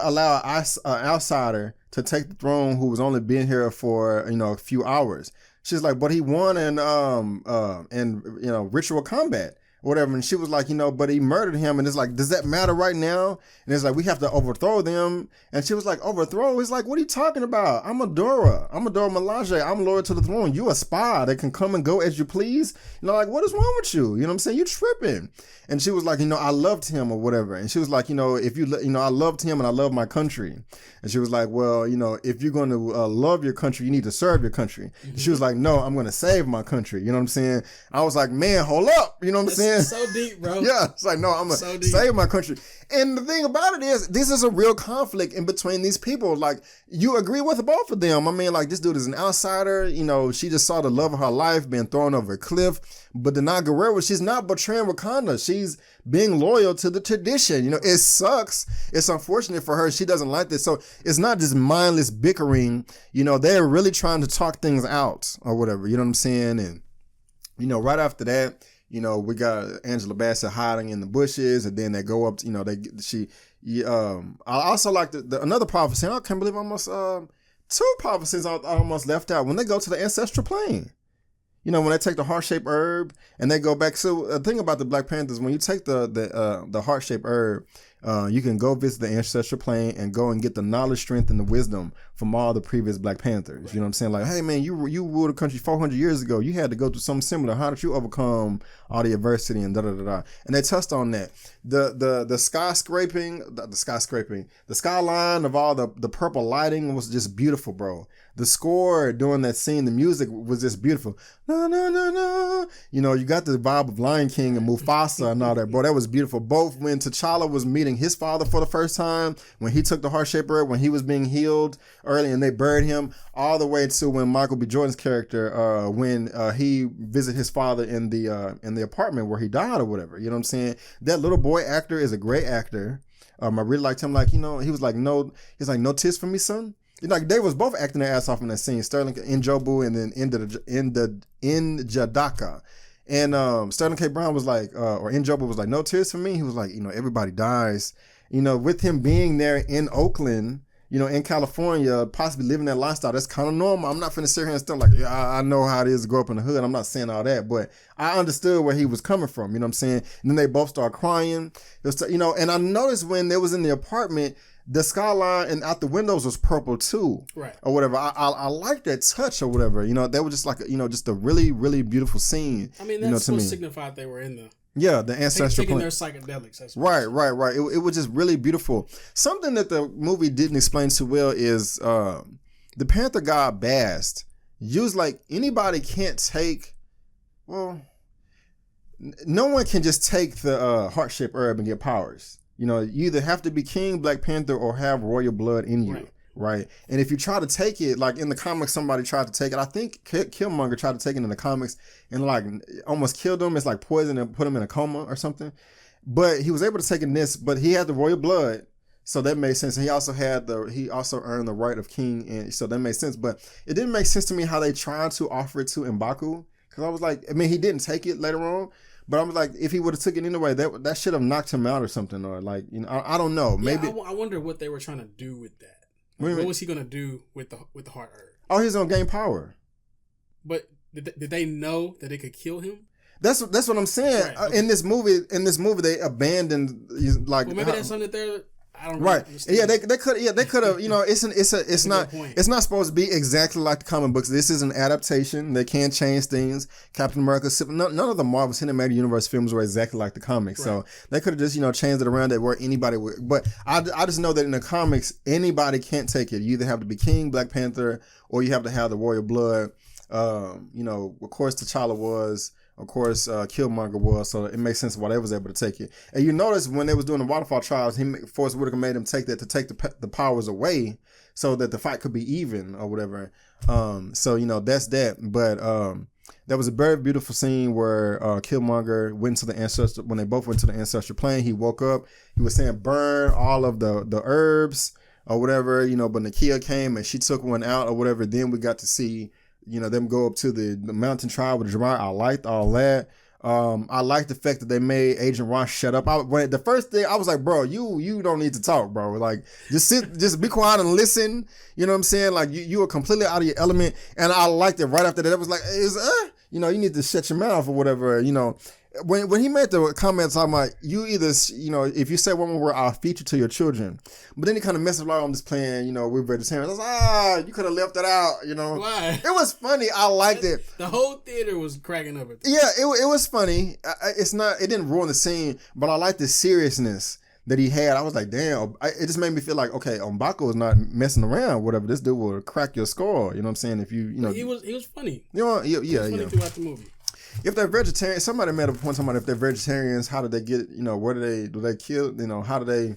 allow an outsider to take the throne who was only been here for, you know, a few hours. She's like, but he won in you know, ritual combat or whatever. And she was like, you know, but he murdered him. And it's like, does that matter right now? And it's like, we have to overthrow them. And she was like, overthrow? It's like, what are you talking about? I'm a Dora Milaje. I'm loyal to the throne. You a spy that can come and go as you please. You know, like, what is wrong with you? You know what I'm saying? You tripping. And she was like, you know, I loved him or whatever. And she was like, you know, I loved him and I love my country. And she was like, well, you know, if you're going to love your country, you need to serve your country. Mm-hmm. She was like, no, I'm going to save my country. You know what I'm saying? I was like, man, hold up. You know what I'm saying? So deep, bro. Yeah. It's like, no, I'm going to save my country. And the thing about it is, this is a real conflict in between these people. Like, you agree with both of them. I mean, like, this dude is an outsider. You know, she just saw the love of her life being thrown over a cliff. But Danai Gurira, she's not betraying Wakanda. She's being loyal to the tradition. You know, it sucks. It's unfortunate for her. She doesn't like this. So it's not just mindless bickering. You know, they're really trying to talk things out or whatever. You know what I'm saying? And, you know, right after that, you know, we got Angela Bassett hiding in the bushes, and then they go up, you know, I also like another prophecy. I can't believe almost two prophecies I almost left out when they go to the ancestral plane. You know, when they take the heart-shaped herb and they go back. So the thing about the Black Panthers, when you take the heart-shaped herb, you can go visit the ancestral plane and go and get the knowledge, strength, and the wisdom from all the previous Black Panthers. Right. You know what I'm saying? Like, hey, man, you ruled a country 400 years ago. You had to go through something similar. How did you overcome all the adversity and da-da-da-da? And they touched on that. The skyline of all the purple lighting was just beautiful, bro. The score during that scene, the music was just beautiful. No, no, no, no. You know, you got the vibe of Lion King and Mufasa and all that, bro. That was beautiful. Both when T'Challa was meeting his father for the first time, when he took the heart-shaped herb, when he was being healed early and they buried him, all the way to when Michael B. Jordan's character, when he visited his father in the apartment where he died or whatever. You know what I'm saying? That little boy actor is a great actor. I really liked him. Like, you know, he was like, no tears for me, son. Like, they was both acting their ass off in that scene. Sterling Njobu and then Njadaka. And Sterling K. Brown was like, or Njobu was like, no tears for me. He was like, you know, everybody dies. You know, with him being there in Oakland, in California, possibly living that lifestyle, that's kind of normal. I'm not finna sit here and stuff like, yeah, I know how it is to grow up in the hood. I'm not saying all that, but I understood where he was coming from. You know what I'm saying? And then they both start crying. It was, and I noticed when they was in the apartment, the skyline and out the windows was purple too, right, or whatever. I like that touch or whatever. That was just like just a really, really beautiful scene. I mean, that's what signified they were in the ancestral taking plan. their psychedelics. That's right. It was just really beautiful. Something that the movie didn't explain too well is the Panther god Bast used like anybody can't take. Well, no one can just take the heart-shaped herb and get powers. You either have to be King Black Panther or have royal blood in you, right? And if you try to take it, like in the comics, somebody tried to take it. I think Killmonger tried to take it in the comics and like almost killed him. It's like poison and put him in a coma or something. But he was able to take it in this, but he had the royal blood, so that made sense. And he also earned the right of king, and so that made sense. But it didn't make sense to me how they tried to offer it to M'Baku, because I was like, I mean, he didn't take it later on. But I was like, if he would have took it anyway, that should have knocked him out or something, or like, I don't know. Maybe I wonder what they were trying to do with that. What was he gonna do with the heart herb? Oh, he's gonna gain power. But did they know that it could kill him? That's what I'm saying. Right, okay. In this movie, they abandoned like. Well, maybe that's something that they're. I don't right. Understand. Yeah, they could have. It's not supposed to be exactly like the comic books. This is an adaptation. They can change things. Captain America. None of the Marvel Cinematic Universe films were exactly like the comics, so they could have just changed it around that where anybody would. But I just know that in the comics, anybody can't take it. You either have to be King Black Panther or you have to have the royal blood. Of course, T'Challa was. Of course, Killmonger was, so it makes sense why they was able to take it. And you notice when they was doing the waterfall trials, Forrest Whitaker made him take that to take the powers away, so that the fight could be even or whatever. So that's that. But that was a very beautiful scene where Killmonger went to the ancestor. When they both went to the ancestral plane, he woke up. He was saying burn all of the herbs or whatever. But Nakia came and she took one out or whatever. Then we got to see. Them go up to the mountain trial with the Jiraiya. I liked all that. I liked the fact that they made Agent Ross shut up. The first thing I was like, bro, you don't need to talk, bro. Like, just be quiet and listen. You know what I'm saying? Like, you are completely out of your element. And I liked it right after that. It was like, you need to shut your mouth or whatever. When he made the comments, I'm like, you either, if you say one more word, I'll feature to your children. But then he kind of messed around on this playing, we're vegetarians. I was like, you could have left that out, Why? It was funny. I liked it. The whole theater was cracking up at that. Yeah, it was funny. It didn't ruin the scene, but I liked the seriousness that he had. I was like, damn. It just made me feel like, okay, M'Baku is not messing around. Whatever, this dude will crack your skull. You know what I'm saying? If you he was funny. He was funny throughout the movie. If they're vegetarian, somebody made a point talking about if they're vegetarians, how do they get, where do they kill, how do they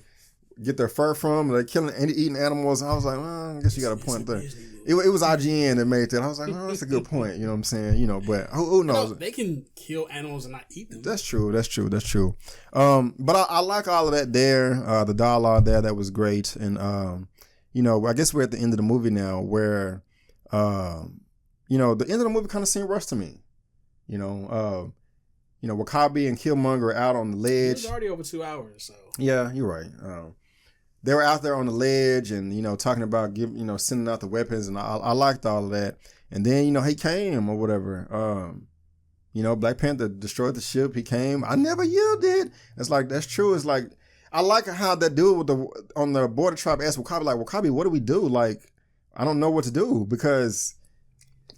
get their fur from? Are they killing and eating animals? I was like, well, I guess you got a point there. It was IGN that made that. I was like, oh, that's a good point. You know what I'm saying? But who knows? They can kill animals and not eat them. That's true. But I like all of that there. The dialogue there, that was great. And, I guess we're at the end of the movie now where, the end of the movie kind of seemed rushed to me. W'Kabi and Killmonger are out on the ledge. It was already over 2 hours, so. Yeah, you're right. They were out there on the ledge and, talking about sending out the weapons, and I liked all of that. And then, he came or whatever. Black Panther destroyed the ship. He came. I never yielded. It's like, that's true. It's like, I like how that dude on the border tribe asked W'Kabi, like, W'Kabi, what do we do? Like, I don't know what to do because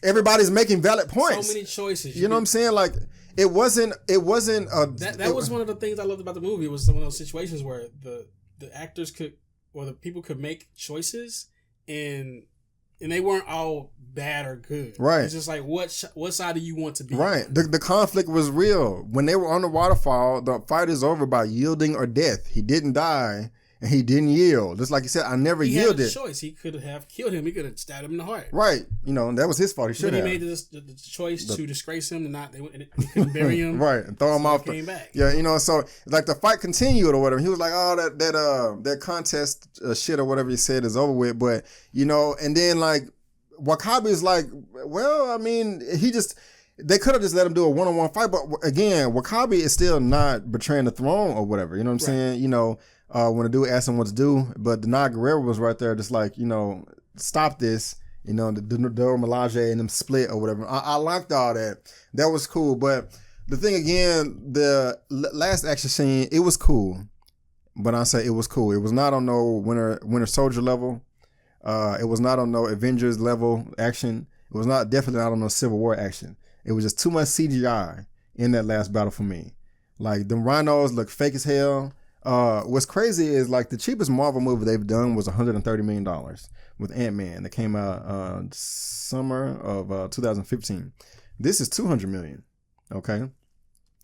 everybody's making valid points. So many choices. You know what I'm saying? Like, it wasn't that was one of the things I loved about the movie. It was one of those situations where the actors could, or the people could make choices and they weren't all bad or good. Right. It's just like, what side do you want to be? Right. The conflict was real. When they were on the waterfall, the fight is over by yielding or death. He didn't die. And he didn't yield. Just like you said, I never yielded. He had a choice. He could have killed him. He could have stabbed him in the heart. Right. That was his fault. He should have. But he made the choice to disgrace him and they couldn't bury him. Right. And throw him off. Came back. Yeah, so like the fight continued or whatever. He was like, oh, that contest shit or whatever he said is over with. But, and then like W'Kabi is like, well, I mean, they could have just let him do a one-on-one fight. But again, W'Kabi is still not betraying the throne or whatever. You know what I'm saying? when the dude asked him what to do, but Danai Gurira was right there, just like, stop this. The Dora Milaje and them split or whatever. I liked all that. That was cool. But the thing again, the last action scene, it was cool. But I say it was cool. It was not on no Winter Soldier level. It was not on no Avengers level action. It was definitely not on no Civil War action. It was just too much CGI in that last battle for me. Like, them rhinos look fake as hell. What's crazy is, like, the cheapest Marvel movie they've done was $130 million with Ant-Man that came out summer of 2015. This is $200 million. Okay,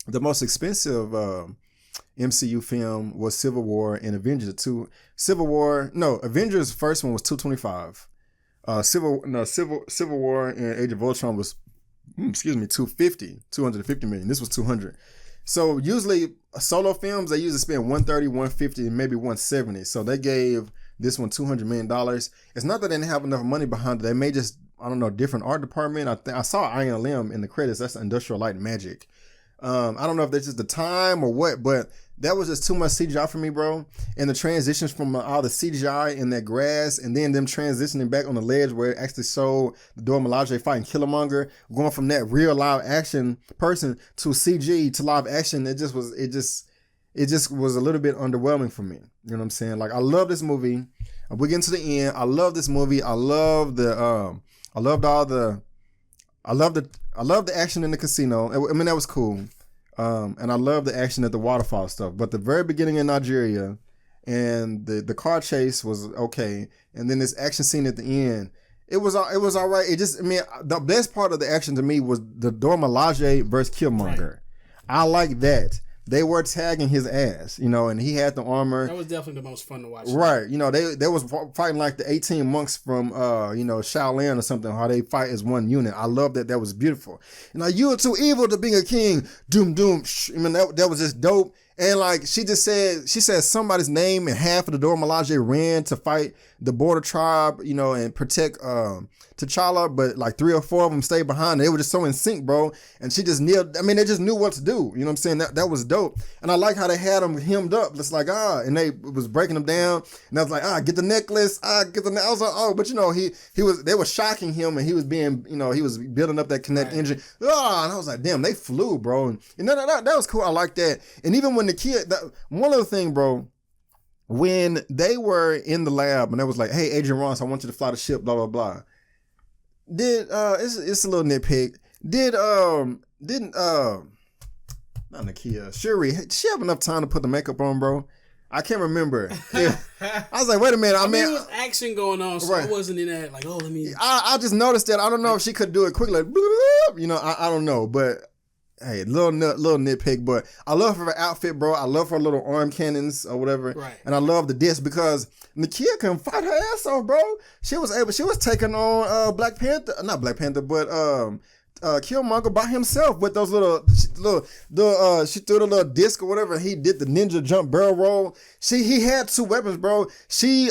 the most expensive MCU film was Civil War and Avengers 2. Avengers first one was $225. Civil War and Age of Ultron was $250 million. This was $200. So usually solo films, they usually spend $130, $150, and maybe $170. So they gave this one $200 million. It's not that they didn't have enough money behind it. They may just, different art department. I saw ILM in the credits. That's Industrial Light and Magic. I don't know if that's just the time or what, but that was just too much CGI for me, bro. And the transitions from all the CGI in that grass, and then them transitioning back on the ledge where it actually showed the Dora Milaje fighting Killmonger, going from that real live action person to CG to live action. It just was a little bit underwhelming for me. You know what I'm saying? Like, I love this movie. We get into the end. I love this movie. I love the action in the casino. I mean, that was cool. And I love the action at the waterfall stuff. But the very beginning in Nigeria and the car chase was okay. And then this action scene at the end, it was all right. The best part of the action to me was the Dora Milaje versus Killmonger. Right. I like that. They were tagging his ass, and he had the armor. That was definitely the most fun to watch. Right. They was fighting like the 18 monks from, Shaolin or something, how they fight as one unit. I love that. That was beautiful. You are too evil to be a king. Doom, doom. I mean, that was just dope. And like, she said somebody's name, and half of the Dora Milaje ran to fight the border tribe, and protect T'Challa, but like 3 or 4 of them stayed behind. They were just so in sync, bro. And she just they just knew what to do. You know what I'm saying? That was dope. And I like how they had them hemmed up. It's like, and they was breaking them down. And I was like, get the necklace. Get the I was like, but they were shocking him, and he was being, he was building up that kinetic engine. And I was like, damn, they flew, bro. And that was cool. I like that. And even when the kid, one other thing, bro, when they were in the lab and they was like, hey, Agent Ross, I want you to fly the ship, blah, blah, blah. It's a little nitpick. Not Nakia, Shuri, did she have enough time to put the makeup on, bro? I can't remember. I was like, wait a minute. I mean, there was action going on, so right. I wasn't in that, like, let me. I just noticed that. I don't know if she could do it quickly, like, bloop, I don't know, but hey, little nitpick, but I love her outfit, bro. I love her little arm cannons or whatever. Right. And I love the disc because Nakia can fight her ass off, bro. She was taking on Black Panther, not Black Panther, but Killmonger by himself with those she threw the little disc or whatever. He did the ninja jump barrel roll. He had 2 weapons, bro. She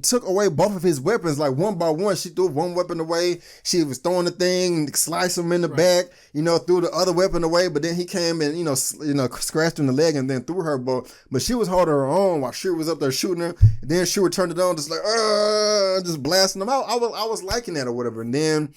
took away both of his weapons, like one by one. She threw one weapon away. She was throwing the thing, sliced him in the back, threw the other weapon away, but then he came and, scratched in the leg and then threw her, but she was holding her own while Shuri was up there shooting her. And then Shuri turned it on, just like, just blasting them out. I was liking that or whatever. And then,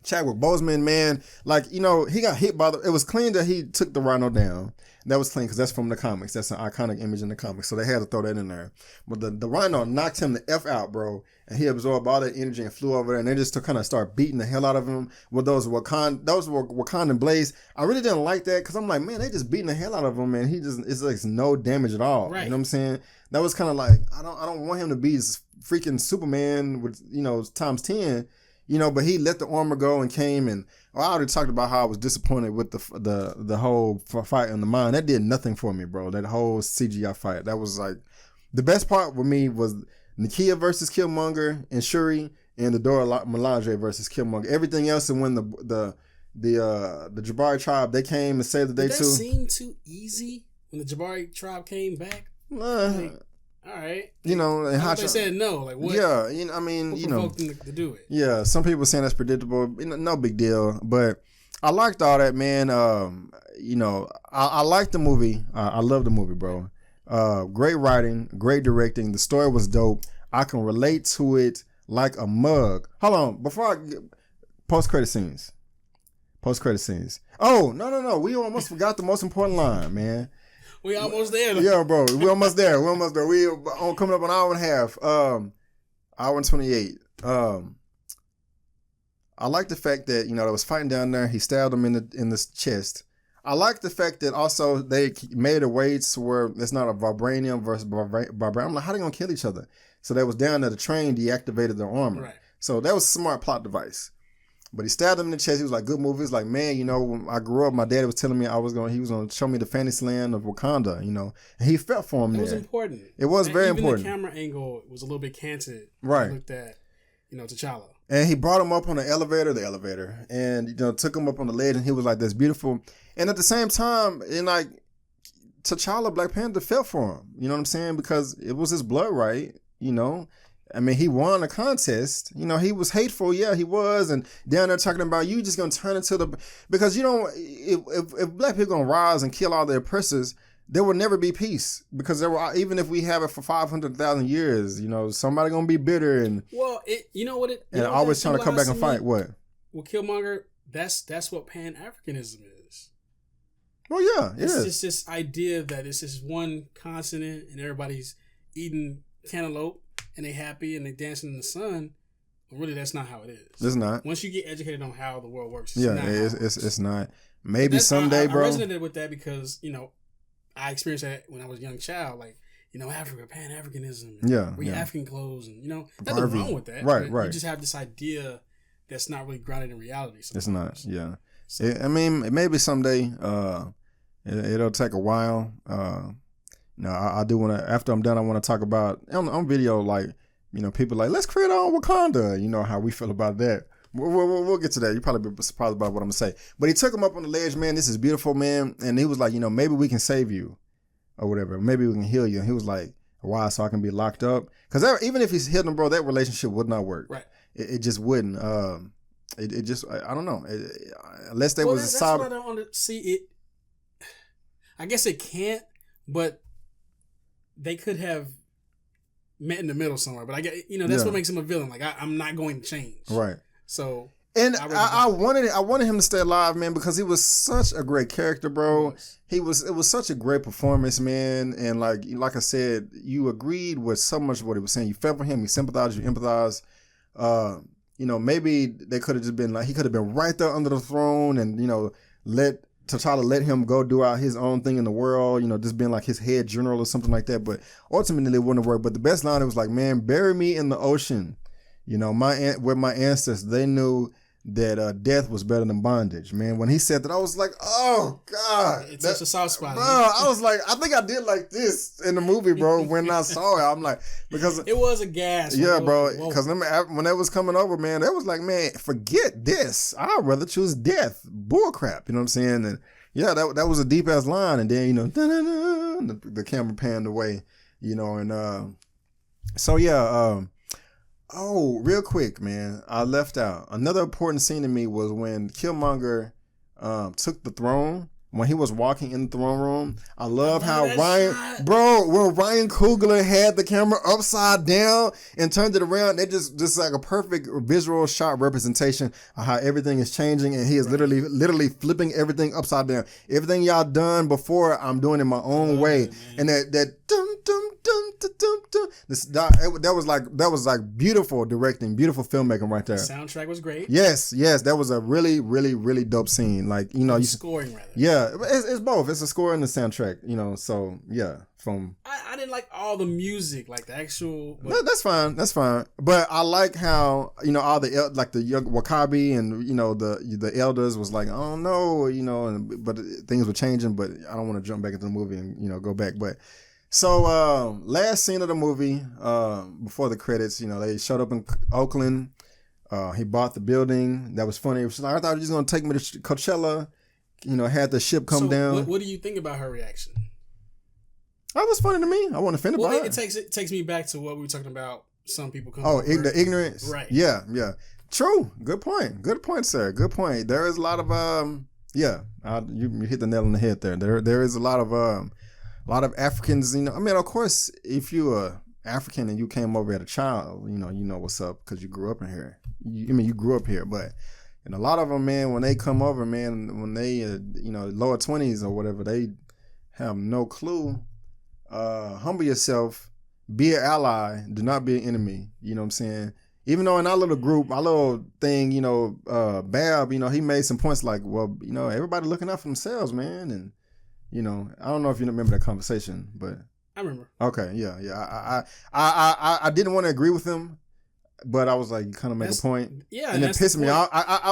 Chadwick Boseman, man, like, he got hit by it was clean that he took the rhino down. That was clean because that's from the comics. That's an iconic image in the comics. So they had to throw that in there. But the rhino knocked him the F out, bro. And he absorbed all that energy and flew over there. And they just kind of start beating the hell out of him with those Wakandan blades. I really didn't like that because I'm like, man, they just beating the hell out of him, and it's like no damage at all. Right. You know what I'm saying? That was kind of like, I don't want him to be freaking Superman with, times 10. But he let the armor go and came and I already talked about how I was disappointed with the whole fight in the mine. That did nothing for me, bro. That whole CGI fight. That was like the best part with me was Nakia versus Killmonger and Shuri and the Dora Milaje versus Killmonger. Everything else, and when the Jabari tribe, they came and saved the day too. Did that seem too easy when the Jabari tribe came back? All right. And how they said no. Like what? Yeah, what provoked them to do it? Yeah, some people saying that's predictable. No big deal. But I liked all that, man. I liked the movie. I love the movie, bro. Great writing, great directing. The story was dope. I can relate to it like a mug. Hold on, before I get post-credit scenes. Post-credit scenes. Oh, no. We almost forgot the most important line, man. We almost there. Yeah, bro. We almost there. We coming up an hour and a half. Hour and 28. I like the fact that, they was fighting down there. He stabbed him in the chest. I like the fact that also they made a way to where it's not a vibranium versus vibranium. I'm like, how they gonna kill each other? So they was down there. The train deactivated their armor. Right. So that was a smart plot device. But he stabbed him in the chest. He was like, good movie. He's like, man, when I grew up, my daddy was telling me he was gonna show me the fantasy land of Wakanda, and he felt for him there. It was important. It was very important. The camera angle was a little bit canted. Right. Looked at, T'Challa. And he brought him up on the elevator, and took him up on the ledge, and he was like, "That's beautiful." And at the same time, T'Challa, Black Panther, felt for him. You know what I'm saying? Because it was his blood right. I mean, he won a contest. He was hateful. Yeah, he was, and down there talking about you just gonna turn into because if Black people gonna rise and kill all the oppressors, there will never be peace, because even if we have it for 500,000 years, somebody gonna be bitter and always trying to come back and fight. What? Well, Killmonger, that's what Pan-Africanism is. Well, yeah, it's just this idea that it's just one continent and everybody's eating cantaloupe and they happy and they dancing in the sun. Really, that's not how it is. It's not. Once you get educated on how the world works, it's not. Maybe someday, bro. I resonated with that because I experienced that when I was a young child, Africa, Pan-Africanism, wear African clothes, and nothing wrong with that. Right. You just have this idea that's not really grounded in reality. Sometimes. It's not, yeah. So, maybe someday. It'll take a while. I do want to. After I'm done, I want to talk about on video, people let's create our own Wakanda. How we feel about that. We'll get to that. You'll probably be surprised about what I'm going to say. But he took him up on the ledge, man. This is beautiful, man. And he was like, maybe we can save you or whatever. Maybe we can heal you. And he was like, why? So I can be locked up? Because even if he's healed him, bro, that relationship would not work. Right. It just wouldn't. It just, I don't know. Unless there was a solid. That's what I don't see it. I guess it can't, but they could have met in the middle somewhere. But I get, that's what makes him a villain. I'm not going to change. Right. So, and I wanted him to stay alive, man, because he was such a great character, bro. It was such a great performance, man. And like I said, you agreed with so much of what he was saying. You felt for him, you sympathized, you empathized. Maybe they could have just been he could have been right there under the throne, and let T'Challa let him go do out his own thing in the world, just being his head general or something like that. But ultimately it wouldn't have worked. But the best line, it was man, bury me in the ocean. With my ancestors, they knew that death was better than bondage, man. When he said that, I was like, oh, God. It's such a soft spot. Bro, I was like, I think I did like this in the movie, bro, when I saw it. I'm like, because... It was a gas. Yeah, bro, because when that was coming over, man, that was like, man, forget this. I'd rather choose death. Bull crap, you know what I'm saying? And yeah, that was a deep-ass line. And then, the camera panned away, and so, yeah, oh, real quick, man. I left out. Another important scene to me was when Killmonger took the throne. When he was walking in the throne room. I love how when Ryan Coogler had the camera upside down and turned it around, it just like a perfect visual shot representation of how everything is changing, and he is literally flipping everything upside down. Everything y'all done before, I'm doing in my own way. And that dum dum dum dum dum dum. That was like beautiful directing, beautiful filmmaking right there. The soundtrack was great. Yes, that was a really, really, really dope scene. Scoring rather. Yeah, it's both. It's a score and the soundtrack. So yeah. I didn't like all the music, like the actual. That's fine. But I like how all the young Wakabi and the elders was like, oh no, but things were changing. But I don't want to jump back into the movie and go back. But so last scene of the movie before the credits, they showed up in Oakland. He bought the building. That was funny. It was like, I thought he was just gonna take me to Coachella. Had the ship come down. What do you think about her reaction? That was funny to me. I wasn't offended by it. It takes me back to what we were talking about. Some people come. The ignorance. Right. Yeah. True. Good point. Good point, sir. Good point. There is a lot of you hit the nail on the head there. There is a lot of Africans. You know, I mean, of course, if you are African and you came over as a child, you know what's up because you grew up in here. You grew up here, but and a lot of them, man, when they come over, man, when they lower 20s or whatever, they have no clue. Humble yourself. Be an ally. Do not be an enemy. You know what I'm saying? Even though in our little group, our little thing, Bab, he made some points like, well, everybody looking out for themselves, man. And, I don't know if you remember that conversation, but. I remember. Okay, yeah. I didn't want to agree with him, but I was like, you kind of make a point. Yeah. And it pissed me off.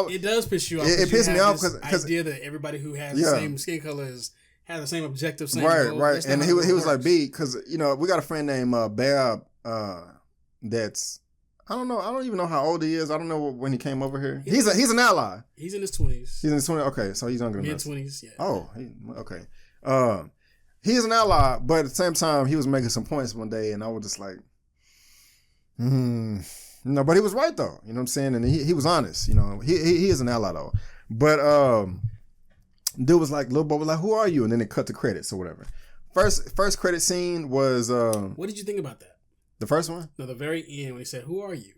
It does piss you off. It pissed me off because. Idea that everybody who has the same skin color has the same objective, same goal. Right. And he was like, B, because, we got a friend named Bab that's. I don't know. I don't even know how old he is. I don't know when he came over here. He's an ally. He's in his 20s. He's in his 20s. Okay, so he's younger than us. Mid-20s, yeah. Oh, okay. He's an ally, but at the same time, he was making some points one day, and I was just like, no. But he was right though. You know what I'm saying? And he was honest. He is an ally though. But dude was like, little boy was like, who are you? And then it cut the credits or whatever. First credit scene was. What did you think about that? The first one? No, the very end when he said, "Who are you?"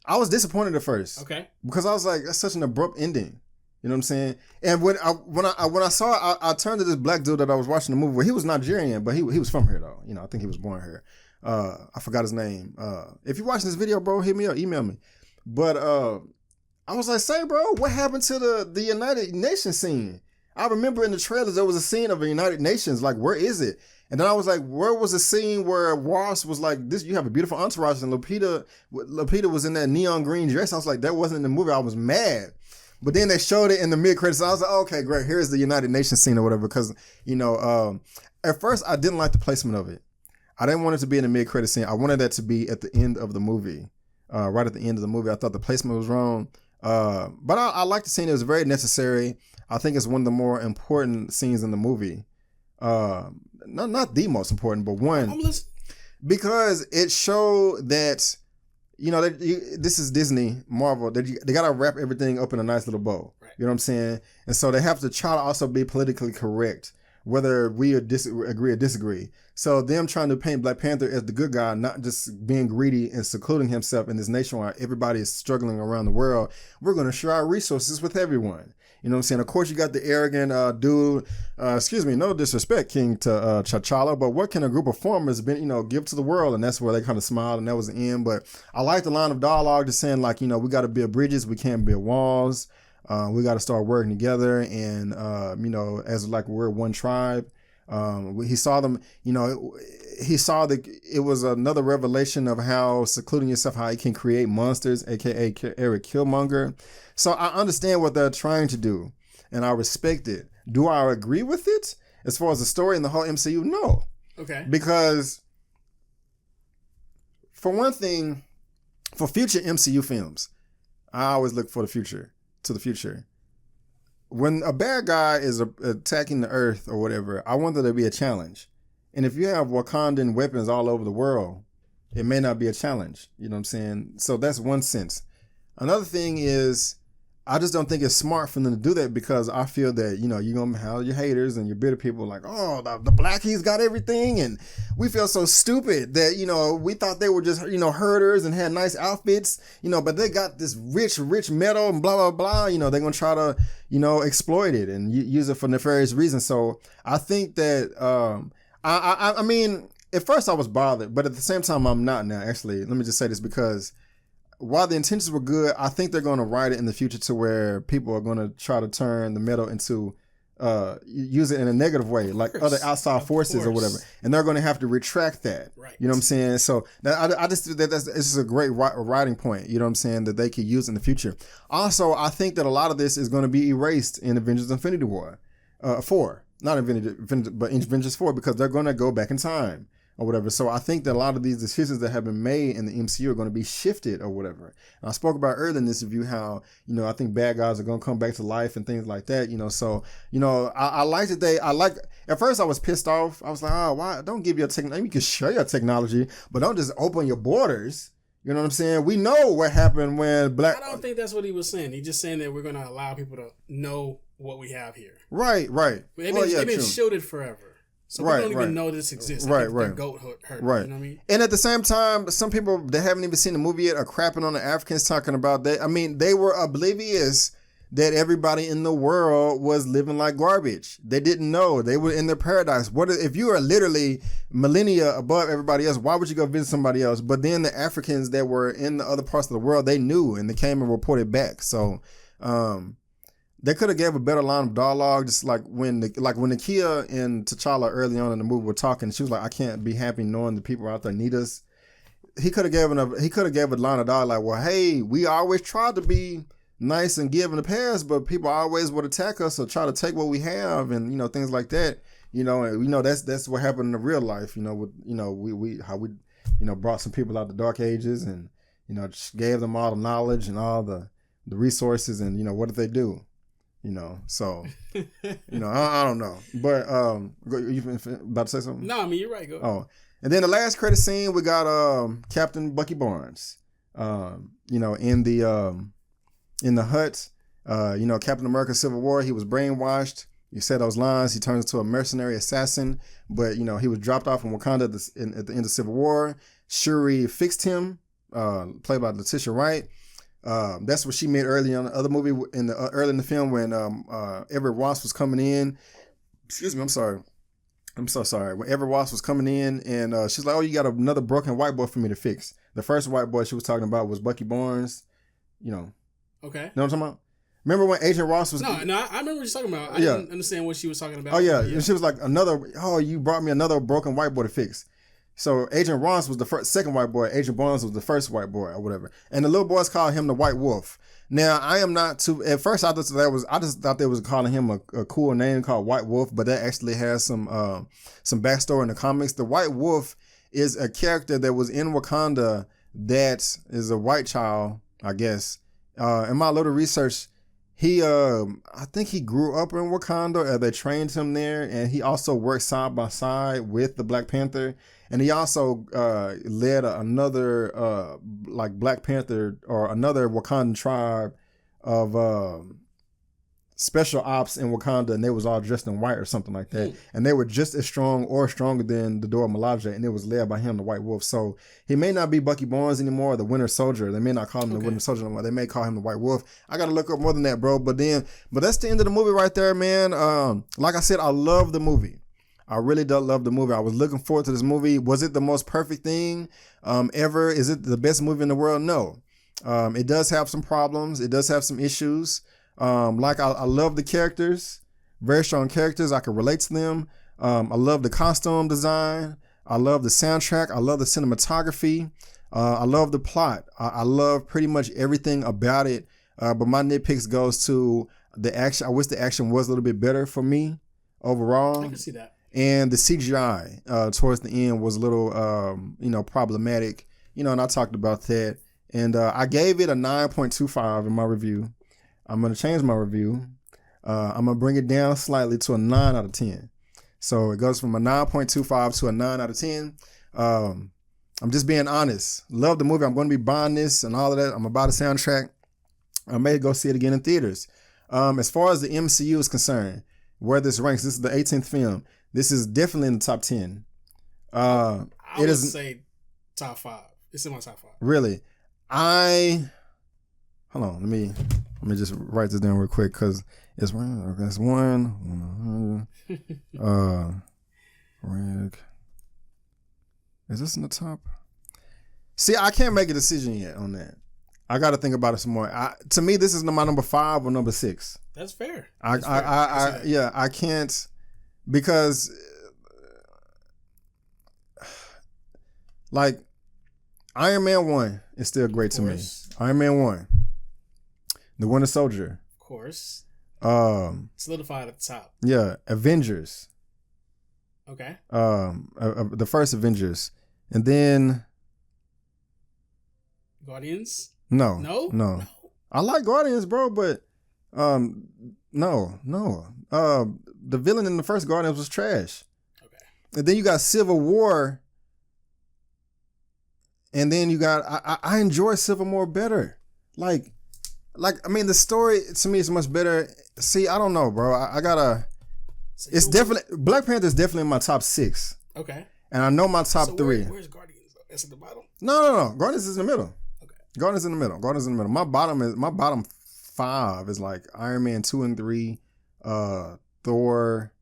I was disappointed at first. Okay. Because I was like, that's such an abrupt ending. You know what I'm saying? And when I saw it, I turned to this black dude that I was watching the movie with. He was Nigerian, but he was from here though. I think he was born here. I forgot his name. If you're watching this video, bro, hit me up, email me. But I was like, say, bro, what happened to the United Nations scene? I remember in the trailers there was a scene of the United Nations. Like, where is it? And then I was like, where was the scene where Ross was like, "This, you have a beautiful entourage," and Lupita was in that neon green dress. I was like, that wasn't in the movie. I was mad. But then they showed it in the mid credits. I was like, okay, great. Here's the United Nations scene or whatever. Because at first I didn't like the placement of it. I didn't want it to be in the mid credit scene. I wanted that to be at the end of the movie, right at the end of the movie. I thought the placement was wrong. But I like the scene. It was very necessary. I think it's one of the more important scenes in the movie. Not the most important, but one. Because it showed that, this is Disney, Marvel. They got to wrap everything up in a nice little bow. Right. You know what I'm saying? And so they have to try to also be politically correct, whether we agree or disagree. So them trying to paint Black Panther as the good guy, not just being greedy and secluding himself in this nation while everybody is struggling around the world. We're going to share our resources with everyone. You know what I'm saying? Of course, you got the arrogant dude, no disrespect, King T'Challa, but what can a group of farmers give to the world? And that's where they kind of smiled, and that was the end. But I like the line of dialogue just saying, like, we got to build bridges. We can't build walls. We got to start working together. And, as like we're one tribe. He saw them, he saw that it was another revelation of how secluding yourself, how it can create monsters, aka Eric Killmonger. So I understand what they're trying to do, and I respect it. Do I agree with it as far as the story and the whole MCU? No. Okay. Because for one thing, for future MCU films, I always look for to the future. When a bad guy is attacking the Earth or whatever, I want there to be a challenge. And if you have Wakandan weapons all over the world, it may not be a challenge. You know what I'm saying? So that's one sense. Another thing is, I just don't think it's smart for them to do that, because I feel that, you're going to have your haters and your bitter people like, oh, the blackies got everything. And we feel so stupid that, we thought they were just, herders and had nice outfits, but they got this rich metal and blah, blah, blah. They're going to try to, exploit it and use it for nefarious reasons. So I think that, I mean, at first I was bothered, but at the same time, I'm not now. Actually, let me just say this, because while the intentions were good, I think they're going to write it in the future to where people are going to try to turn the metal into, use it in a negative way, like other outside forces or whatever. And they're going to have to retract that. Right. You know what I'm saying? So I just think this is a great writing point, you know what I'm saying, that they could use in the future. Also, I think that a lot of this is going to be erased in Avengers Infinity War 4. Not Avengers, but Avengers 4, because they're going to go back in time or whatever. So I think that a lot of these decisions that have been made in the MCU are going to be shifted or whatever. And I spoke about earlier in this review how, I think bad guys are going to come back to life and things like that, So, I like that at first I was pissed off. I was like, oh, why? Don't give your technology. You can share your technology, but don't just open your borders. You know what I'm saying? We know what happened when black. I don't think that's what he was saying. He's just saying that we're going to allow people to know what we have here. Right. They've been shielded forever. So we don't even know this exists. Right. Goat hurt. Right. You know what I mean? And at the same time, some people that haven't even seen the movie yet are crapping on the Africans, talking about that. I mean, they were oblivious that everybody in the world was living like garbage. They didn't know. They were in their paradise. What if you are literally millennia above everybody else? Why would you go visit somebody else? But then the Africans that were in the other parts of the world, they knew and they came and reported back. So they could have gave a better line of dialogue, just like when Nakia and T'Challa early on in the movie were talking. She was like, "I can't be happy knowing the people out there need us." He could have given a line of dialogue like, "Well, hey, we always tried to be nice and give in the past, but people always would attack us or try to take what we have," and things like that. And that's what happened in the real life. We brought some people out the dark ages and just gave them all the knowledge and all the resources, and what did they do? So I don't know, but you about to say something? No, I mean, you're right. Go ahead. Oh, and then the last credit scene, we got Captain Bucky Barnes. In the hut, Captain America Civil War, he was brainwashed. He said those lines. He turns into a mercenary assassin, but he was dropped off in Wakanda at the end of Civil War. Shuri fixed him, played by Letitia Wright. That's what she made early on the other movie early in the film when Everett Ross was coming in. Excuse me, I'm sorry. I'm so sorry. When Everett Ross was coming in and she's like, "Oh, you got another broken white boy for me to fix." The first white boy she was talking about was Bucky Barnes. Okay. Know what I'm talking about? Remember when Agent Ross was... No, I remember what you're talking about. I didn't understand what she was talking about. Oh, yeah. And she was like, you brought me another broken white boy to fix. So Agent Ross was the second white boy. Agent Barnes was the first white boy or whatever. And the little boys called him the White Wolf. Now, I am not too... At first, I just thought they was calling him a cool name called White Wolf, but that actually has some backstory in the comics. The White Wolf is a character that was in Wakanda that is a white child, I guess. In my little research, I think he grew up in Wakanda, they trained him there, and he also worked side by side with the Black Panther, and he also led another Black Panther or another Wakandan tribe of special ops in Wakanda, and they was all dressed in white or something like that, and they were just as strong or stronger than the Dora Milaje, and it was led by him, the White Wolf. So he may not be Bucky Barnes anymore, or the Winter Soldier. They may not call him the Winter Soldier anymore. They may call him the White Wolf. I gotta look up more than that, bro. But that's the end of the movie right there, man. Like I said, I love the movie. I really do love the movie. I was looking forward to this movie. Was it the most perfect thing ever? Is it the best movie in the world? No. It does have some problems. It does have some issues. I love the characters, very strong characters. I can relate to them. I love the costume design. I love the soundtrack. I love the cinematography. I love the plot. I love pretty much everything about it. But my nitpicks goes to the action. I wish the action was a little bit better for me overall. I can see that. And the CGI towards the end was a little, problematic. And I talked about that. And I gave it a 9.25 in my review. I'm going to change my review. I'm going to bring it down slightly to a 9 out of 10. So it goes from a 9.25 to a 9 out of 10. I'm just being honest. Love the movie. I'm going to be buying this and all of that. I'm about a soundtrack. I may go see it again in theaters. As far as the MCU is concerned, where this ranks, this is the 18th film. This is definitely in the top 10. I would say top 5. It's in my top 5. Really? Hold on. Let me just write this down real quick because it's one. Rank. Is this in the top? See, I can't make a decision yet on that. I got to think about it some more. To me, this is my number 5 or number 6. That's fair. I can't because like Iron Man 1 is still great to me. Iron Man 1. The Winter Soldier. Of course. Solidified at the top. Yeah. Avengers. Okay. The first Avengers. And then Guardians? No. I like Guardians, bro, but no. The villain in the first Guardians was trash. Okay. And then you got Civil War. And then you got I enjoy Civil War better. Like I mean the story to me is much better. See, I don't know, bro. I gotta. It's definitely Black Panther is definitely in my top 6. Okay. And I know my top 3. Where's Guardians? That's at the bottom. No. Guardians is in the middle. Okay. Guardians in the middle. My bottom 5 is like Iron Man 2 and 3, Thor,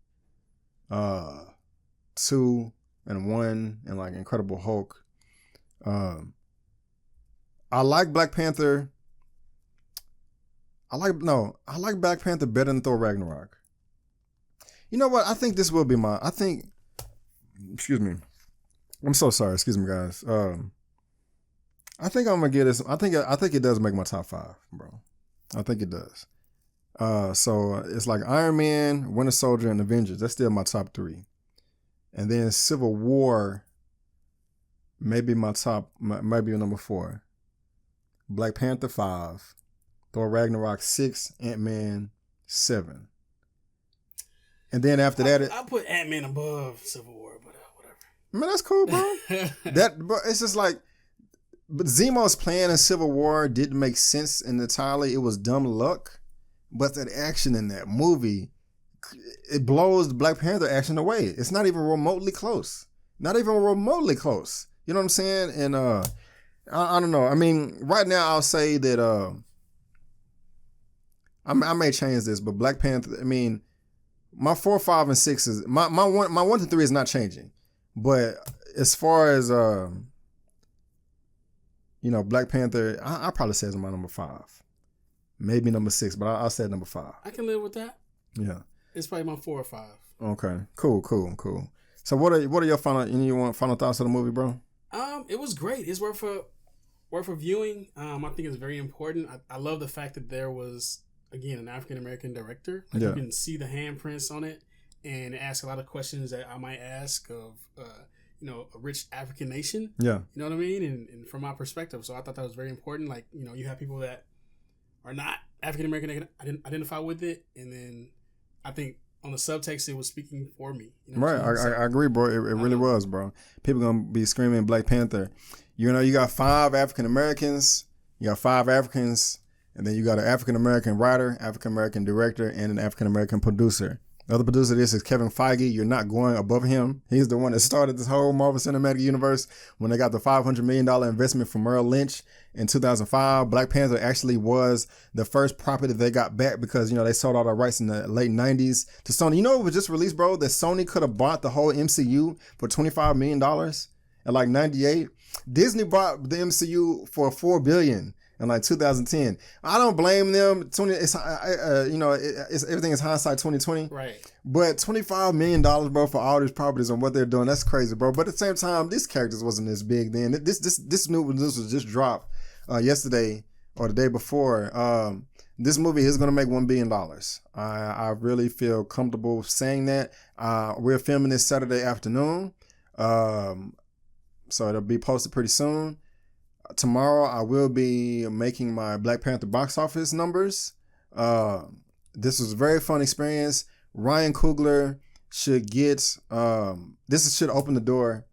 2 and 1, and like Incredible Hulk. I like Black Panther. I like Black Panther better than Thor Ragnarok. You know what? I think this will be excuse me. I'm so sorry. Excuse me, guys. I think I'm gonna get this. I think it does make my top 5, bro. I think it does. So it's like Iron Man, Winter Soldier, and Avengers. That's still my top 3. And then Civil War, maybe maybe number 4. Black Panther 5. Thor Ragnarok 6. Ant-Man 7. And then after that, I put Ant-Man above Civil War, but whatever. Man, that's cool, bro. But it's just like, but Zemo's plan in Civil War didn't make sense entirely. It was dumb luck, but that action in that movie, it blows the Black Panther action away. It's not even remotely close. Not even remotely close. You know what I'm saying? And I don't know. I mean, right now I'll say that I may change this, but Black Panther. I mean, my 4, 5, and 6 is my 1 to 3 is not changing, but as far as Black Panther, I probably say it's my number 5, maybe number 6, but I'll say number 5. I can live with that. Yeah, it's probably my 4 or 5. Okay, cool. So what are your final thoughts of the movie, bro? It was great. It's worth a viewing. I think it's very important. I love the fact that there was, again, an African American director. Like, you can see the handprints on it, and ask a lot of questions that I might ask of a rich African nation. Yeah, you know what I mean. And from my perspective, so I thought that was very important. Like, you have people that are not African American that can identify with it, and then I think on the subtext it was speaking for me. Right, I agree, bro. It really was, bro. People gonna be screaming Black Panther. You got 5 African Americans, you got 5 Africans. And then you got an African-American writer, African-American director, and an African-American producer. The other producer of this is Kevin Feige. You're not going above him. He's the one that started this whole Marvel Cinematic Universe when they got the $500 million investment from Merrill Lynch in 2005. Black Panther actually was the first property they got back because, they sold all the rights in the late 90s to Sony. You know what was just released, bro? That Sony could have bought the whole MCU for $25 million in like 98. Disney bought the MCU for $4 billion. In like 2010, I don't blame them. It's everything is hindsight 2020. Right. But $25 million, bro, for all these properties and what they're doing, that's crazy, bro. But at the same time, these characters wasn't as big then. This was just dropped yesterday or the day before. This movie is gonna make $1 billion. I really feel comfortable saying that. We're filming this Saturday afternoon, so it'll be posted pretty soon. Tomorrow, I will be making my Black Panther box office numbers. This was a very fun experience. Ryan Coogler should get, this should open the door.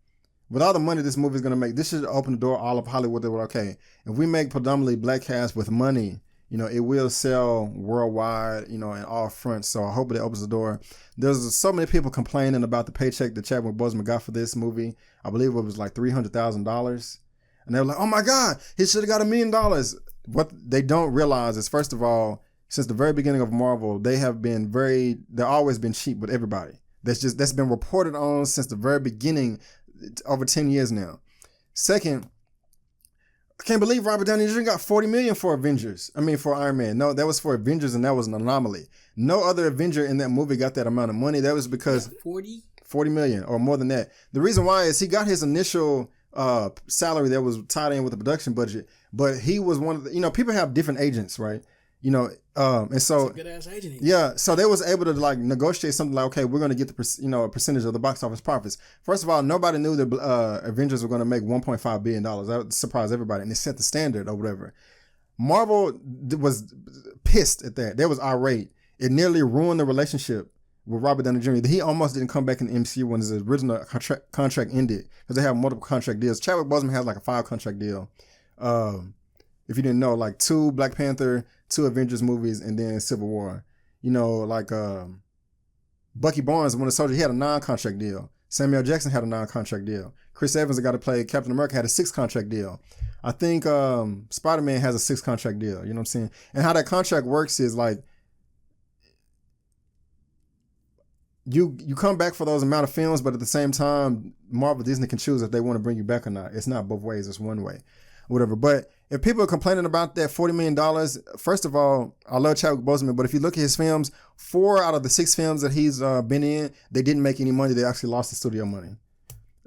With all the money this movie is going to make, this should open the door all of Hollywood. They were okay. If we make predominantly black cast with money, it will sell worldwide, in all fronts. So I hope it opens the door. There's so many people complaining about the paycheck that Chadwick Boseman got for this movie. I believe it was like $300,000. And they were like, oh my God, he should have got $1 million. What they don't realize is, first of all, since the very beginning of Marvel, they've always been cheap with everybody. That's been reported on since the very beginning, over 10 years now. Second, I can't believe Robert Downey Jr. got $40 million for Iron Man. No, that was for Avengers, and that was an anomaly. No other Avenger in that movie got that amount of money. That was because 40 million or more than that. The reason why is he got his initial salary that was tied in with the production budget, but he was one of the, people have different agents, right? And so good ass agent. Yeah, so they was able to like negotiate something like, okay, we're going to get the a percentage of the box office profits. First of all, nobody knew that Avengers were going to make $1.5 billion. That surprised everybody, and it set the standard or whatever. Marvel was pissed at that. They was irate. It nearly ruined the relationship with Robert Downey Jr. He almost didn't come back in the MCU when his original contract ended because they have multiple contract deals. Chadwick Boseman has like a 5-contract deal. If you didn't know, like 2 Black Panther, 2 Avengers movies, and then Civil War. You know, like Bucky Barnes, Winter Soldier, he had a 9-contract deal. Samuel Jackson had a 9-contract deal. Chris Evans, the guy to play Captain America, had a 6-contract deal. I think Spider-Man has a 6-contract deal. You know what I'm saying? And how that contract works is like you come back for those amount of films, but at the same time, Marvel, Disney can choose if they want to bring you back or not. It's not both ways. It's one way. Whatever. But if people are complaining about that $40 million, first of all, I love Chadwick Boseman, but if you look at his films, 4 out of the 6 films that he's been in, they didn't make any money. They actually lost the studio money.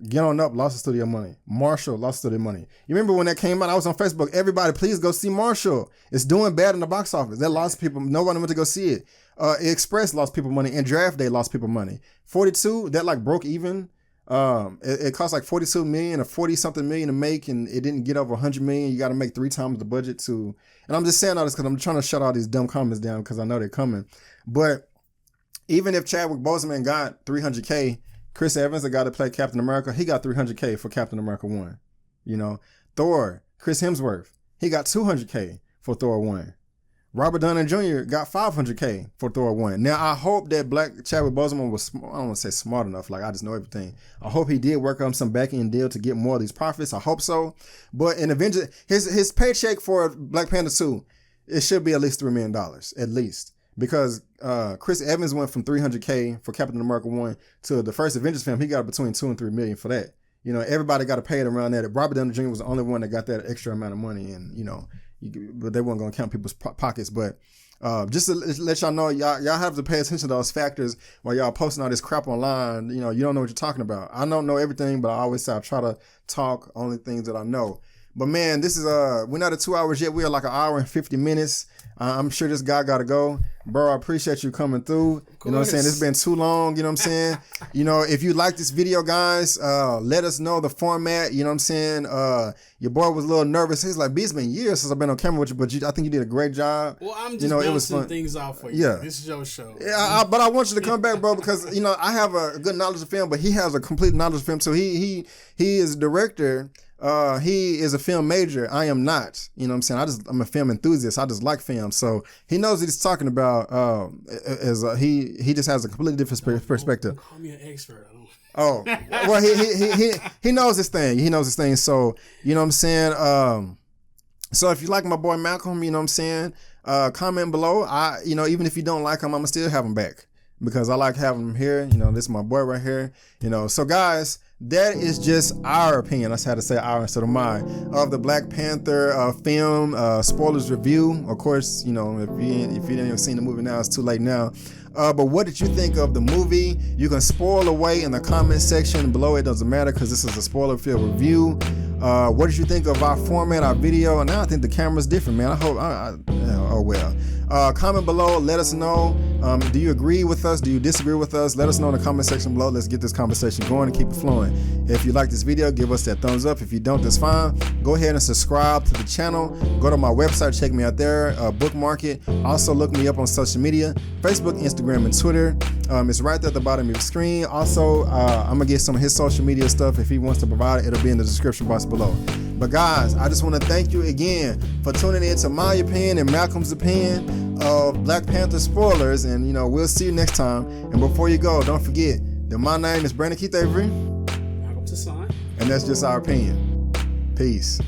Get On Up lost the studio money. Marshall lost studio money. You remember when that came out? I was on Facebook. Everybody, please go see Marshall. It's doing bad in the box office. That lost people. Nobody went to go see it. Express lost people money, and Draft Day lost people money. 42, that like broke even. It cost like 42 million or 40 something million to make, and it didn't get over 100 million. You got to make 3 times the budget to. And I'm just saying all this because I'm trying to shut all these dumb comments down because I know they're coming. But even if Chadwick Boseman got $300K, Chris Evans, the guy that played Captain America, he got $300K for Captain America 1. You know, Thor, Chris Hemsworth, he got $200K for Thor 1. Robert Downey Jr. got $500K for Thor 1. Now, I hope that Chadwick Boseman was, I don't want to say smart enough, like I just know everything. I hope he did work on some back-end deal to get more of these profits. I hope so. But in Avengers, his paycheck for Black Panther 2, it should be at least $3 million, at least. Because Chris Evans went from $300K for Captain America 1 to the first Avengers film. He got between $2 and $3 million for that. You know, everybody got to pay it around that. Robert Downey Jr. was the only one that got that extra amount of money, and you know, but they weren't going to count people's pockets. But just to let y'all know, y'all have to pay attention to those factors while y'all posting all this crap online. You know, you don't know what you're talking about. I don't know everything, but I always say I try to talk only things that I know. But man, this is we're not at 2 hours yet. We are like an hour and 50 minutes. I'm sure this guy got to go. Bro, I appreciate you coming through. You know what I'm saying? It's been too long. You know what I'm saying? You know, if you like this video, guys, let us know the format. You know what I'm saying? Your boy was a little nervous. He's like, B, it's been years since I've been on camera with you, but I think you did a great job. Well, I'm just it was fun. things off for you. Yeah. This is your show. Yeah, but I want you to come back, bro, because, you know, I have a good knowledge of film, but he has a complete knowledge of film. So he is a director. He is a film major. I am not. You know what I'm saying? I'm a film enthusiast. I just like film. So he knows what he's talking about. He just has a completely different perspective. Don't call me an expert. I don't. Oh, well, he knows his thing. He knows his thing. So, you know what I'm saying? So if you like my boy Malcolm, you know what I'm saying? Comment below. Even if you don't like him, I'm gonna still have him back because I like having him here. You know, this is my boy right here. You know, so guys, that is just our opinion. I just had to say our instead of mine of the Black Panther film spoilers review. Of course, you know, if you didn't even seen the movie now, it's too late now. But what did you think of the movie? You can spoil away in the comment section below. It doesn't matter because this is a spoiler-filled review. What did you think of our format, our video? Now I think the camera's different, man. I hope. Oh well. Comment below. Let us know. Do you agree with us? Do you disagree with us? Let us know in the comment section below. Let's get this conversation going and keep it flowing. If you like this video, give us that thumbs up. If you don't, that's fine. Go ahead and subscribe to the channel. Go to my website. Check me out there. Bookmark it. Also look me up on social media. Facebook, Instagram, and Twitter. It's right there at the bottom of your screen. Also, I'm going to get some of his social media stuff. If he wants to provide it, it'll be in the description box below. But guys, I just want to thank you again for tuning in to my opinion and Malcolm's opinion of Black Panther spoilers. And, you know, we'll see you next time. And before you go, don't forget that my name is Brandon Keith Avery. Malcolm Tassan. And that's just our opinion. Peace.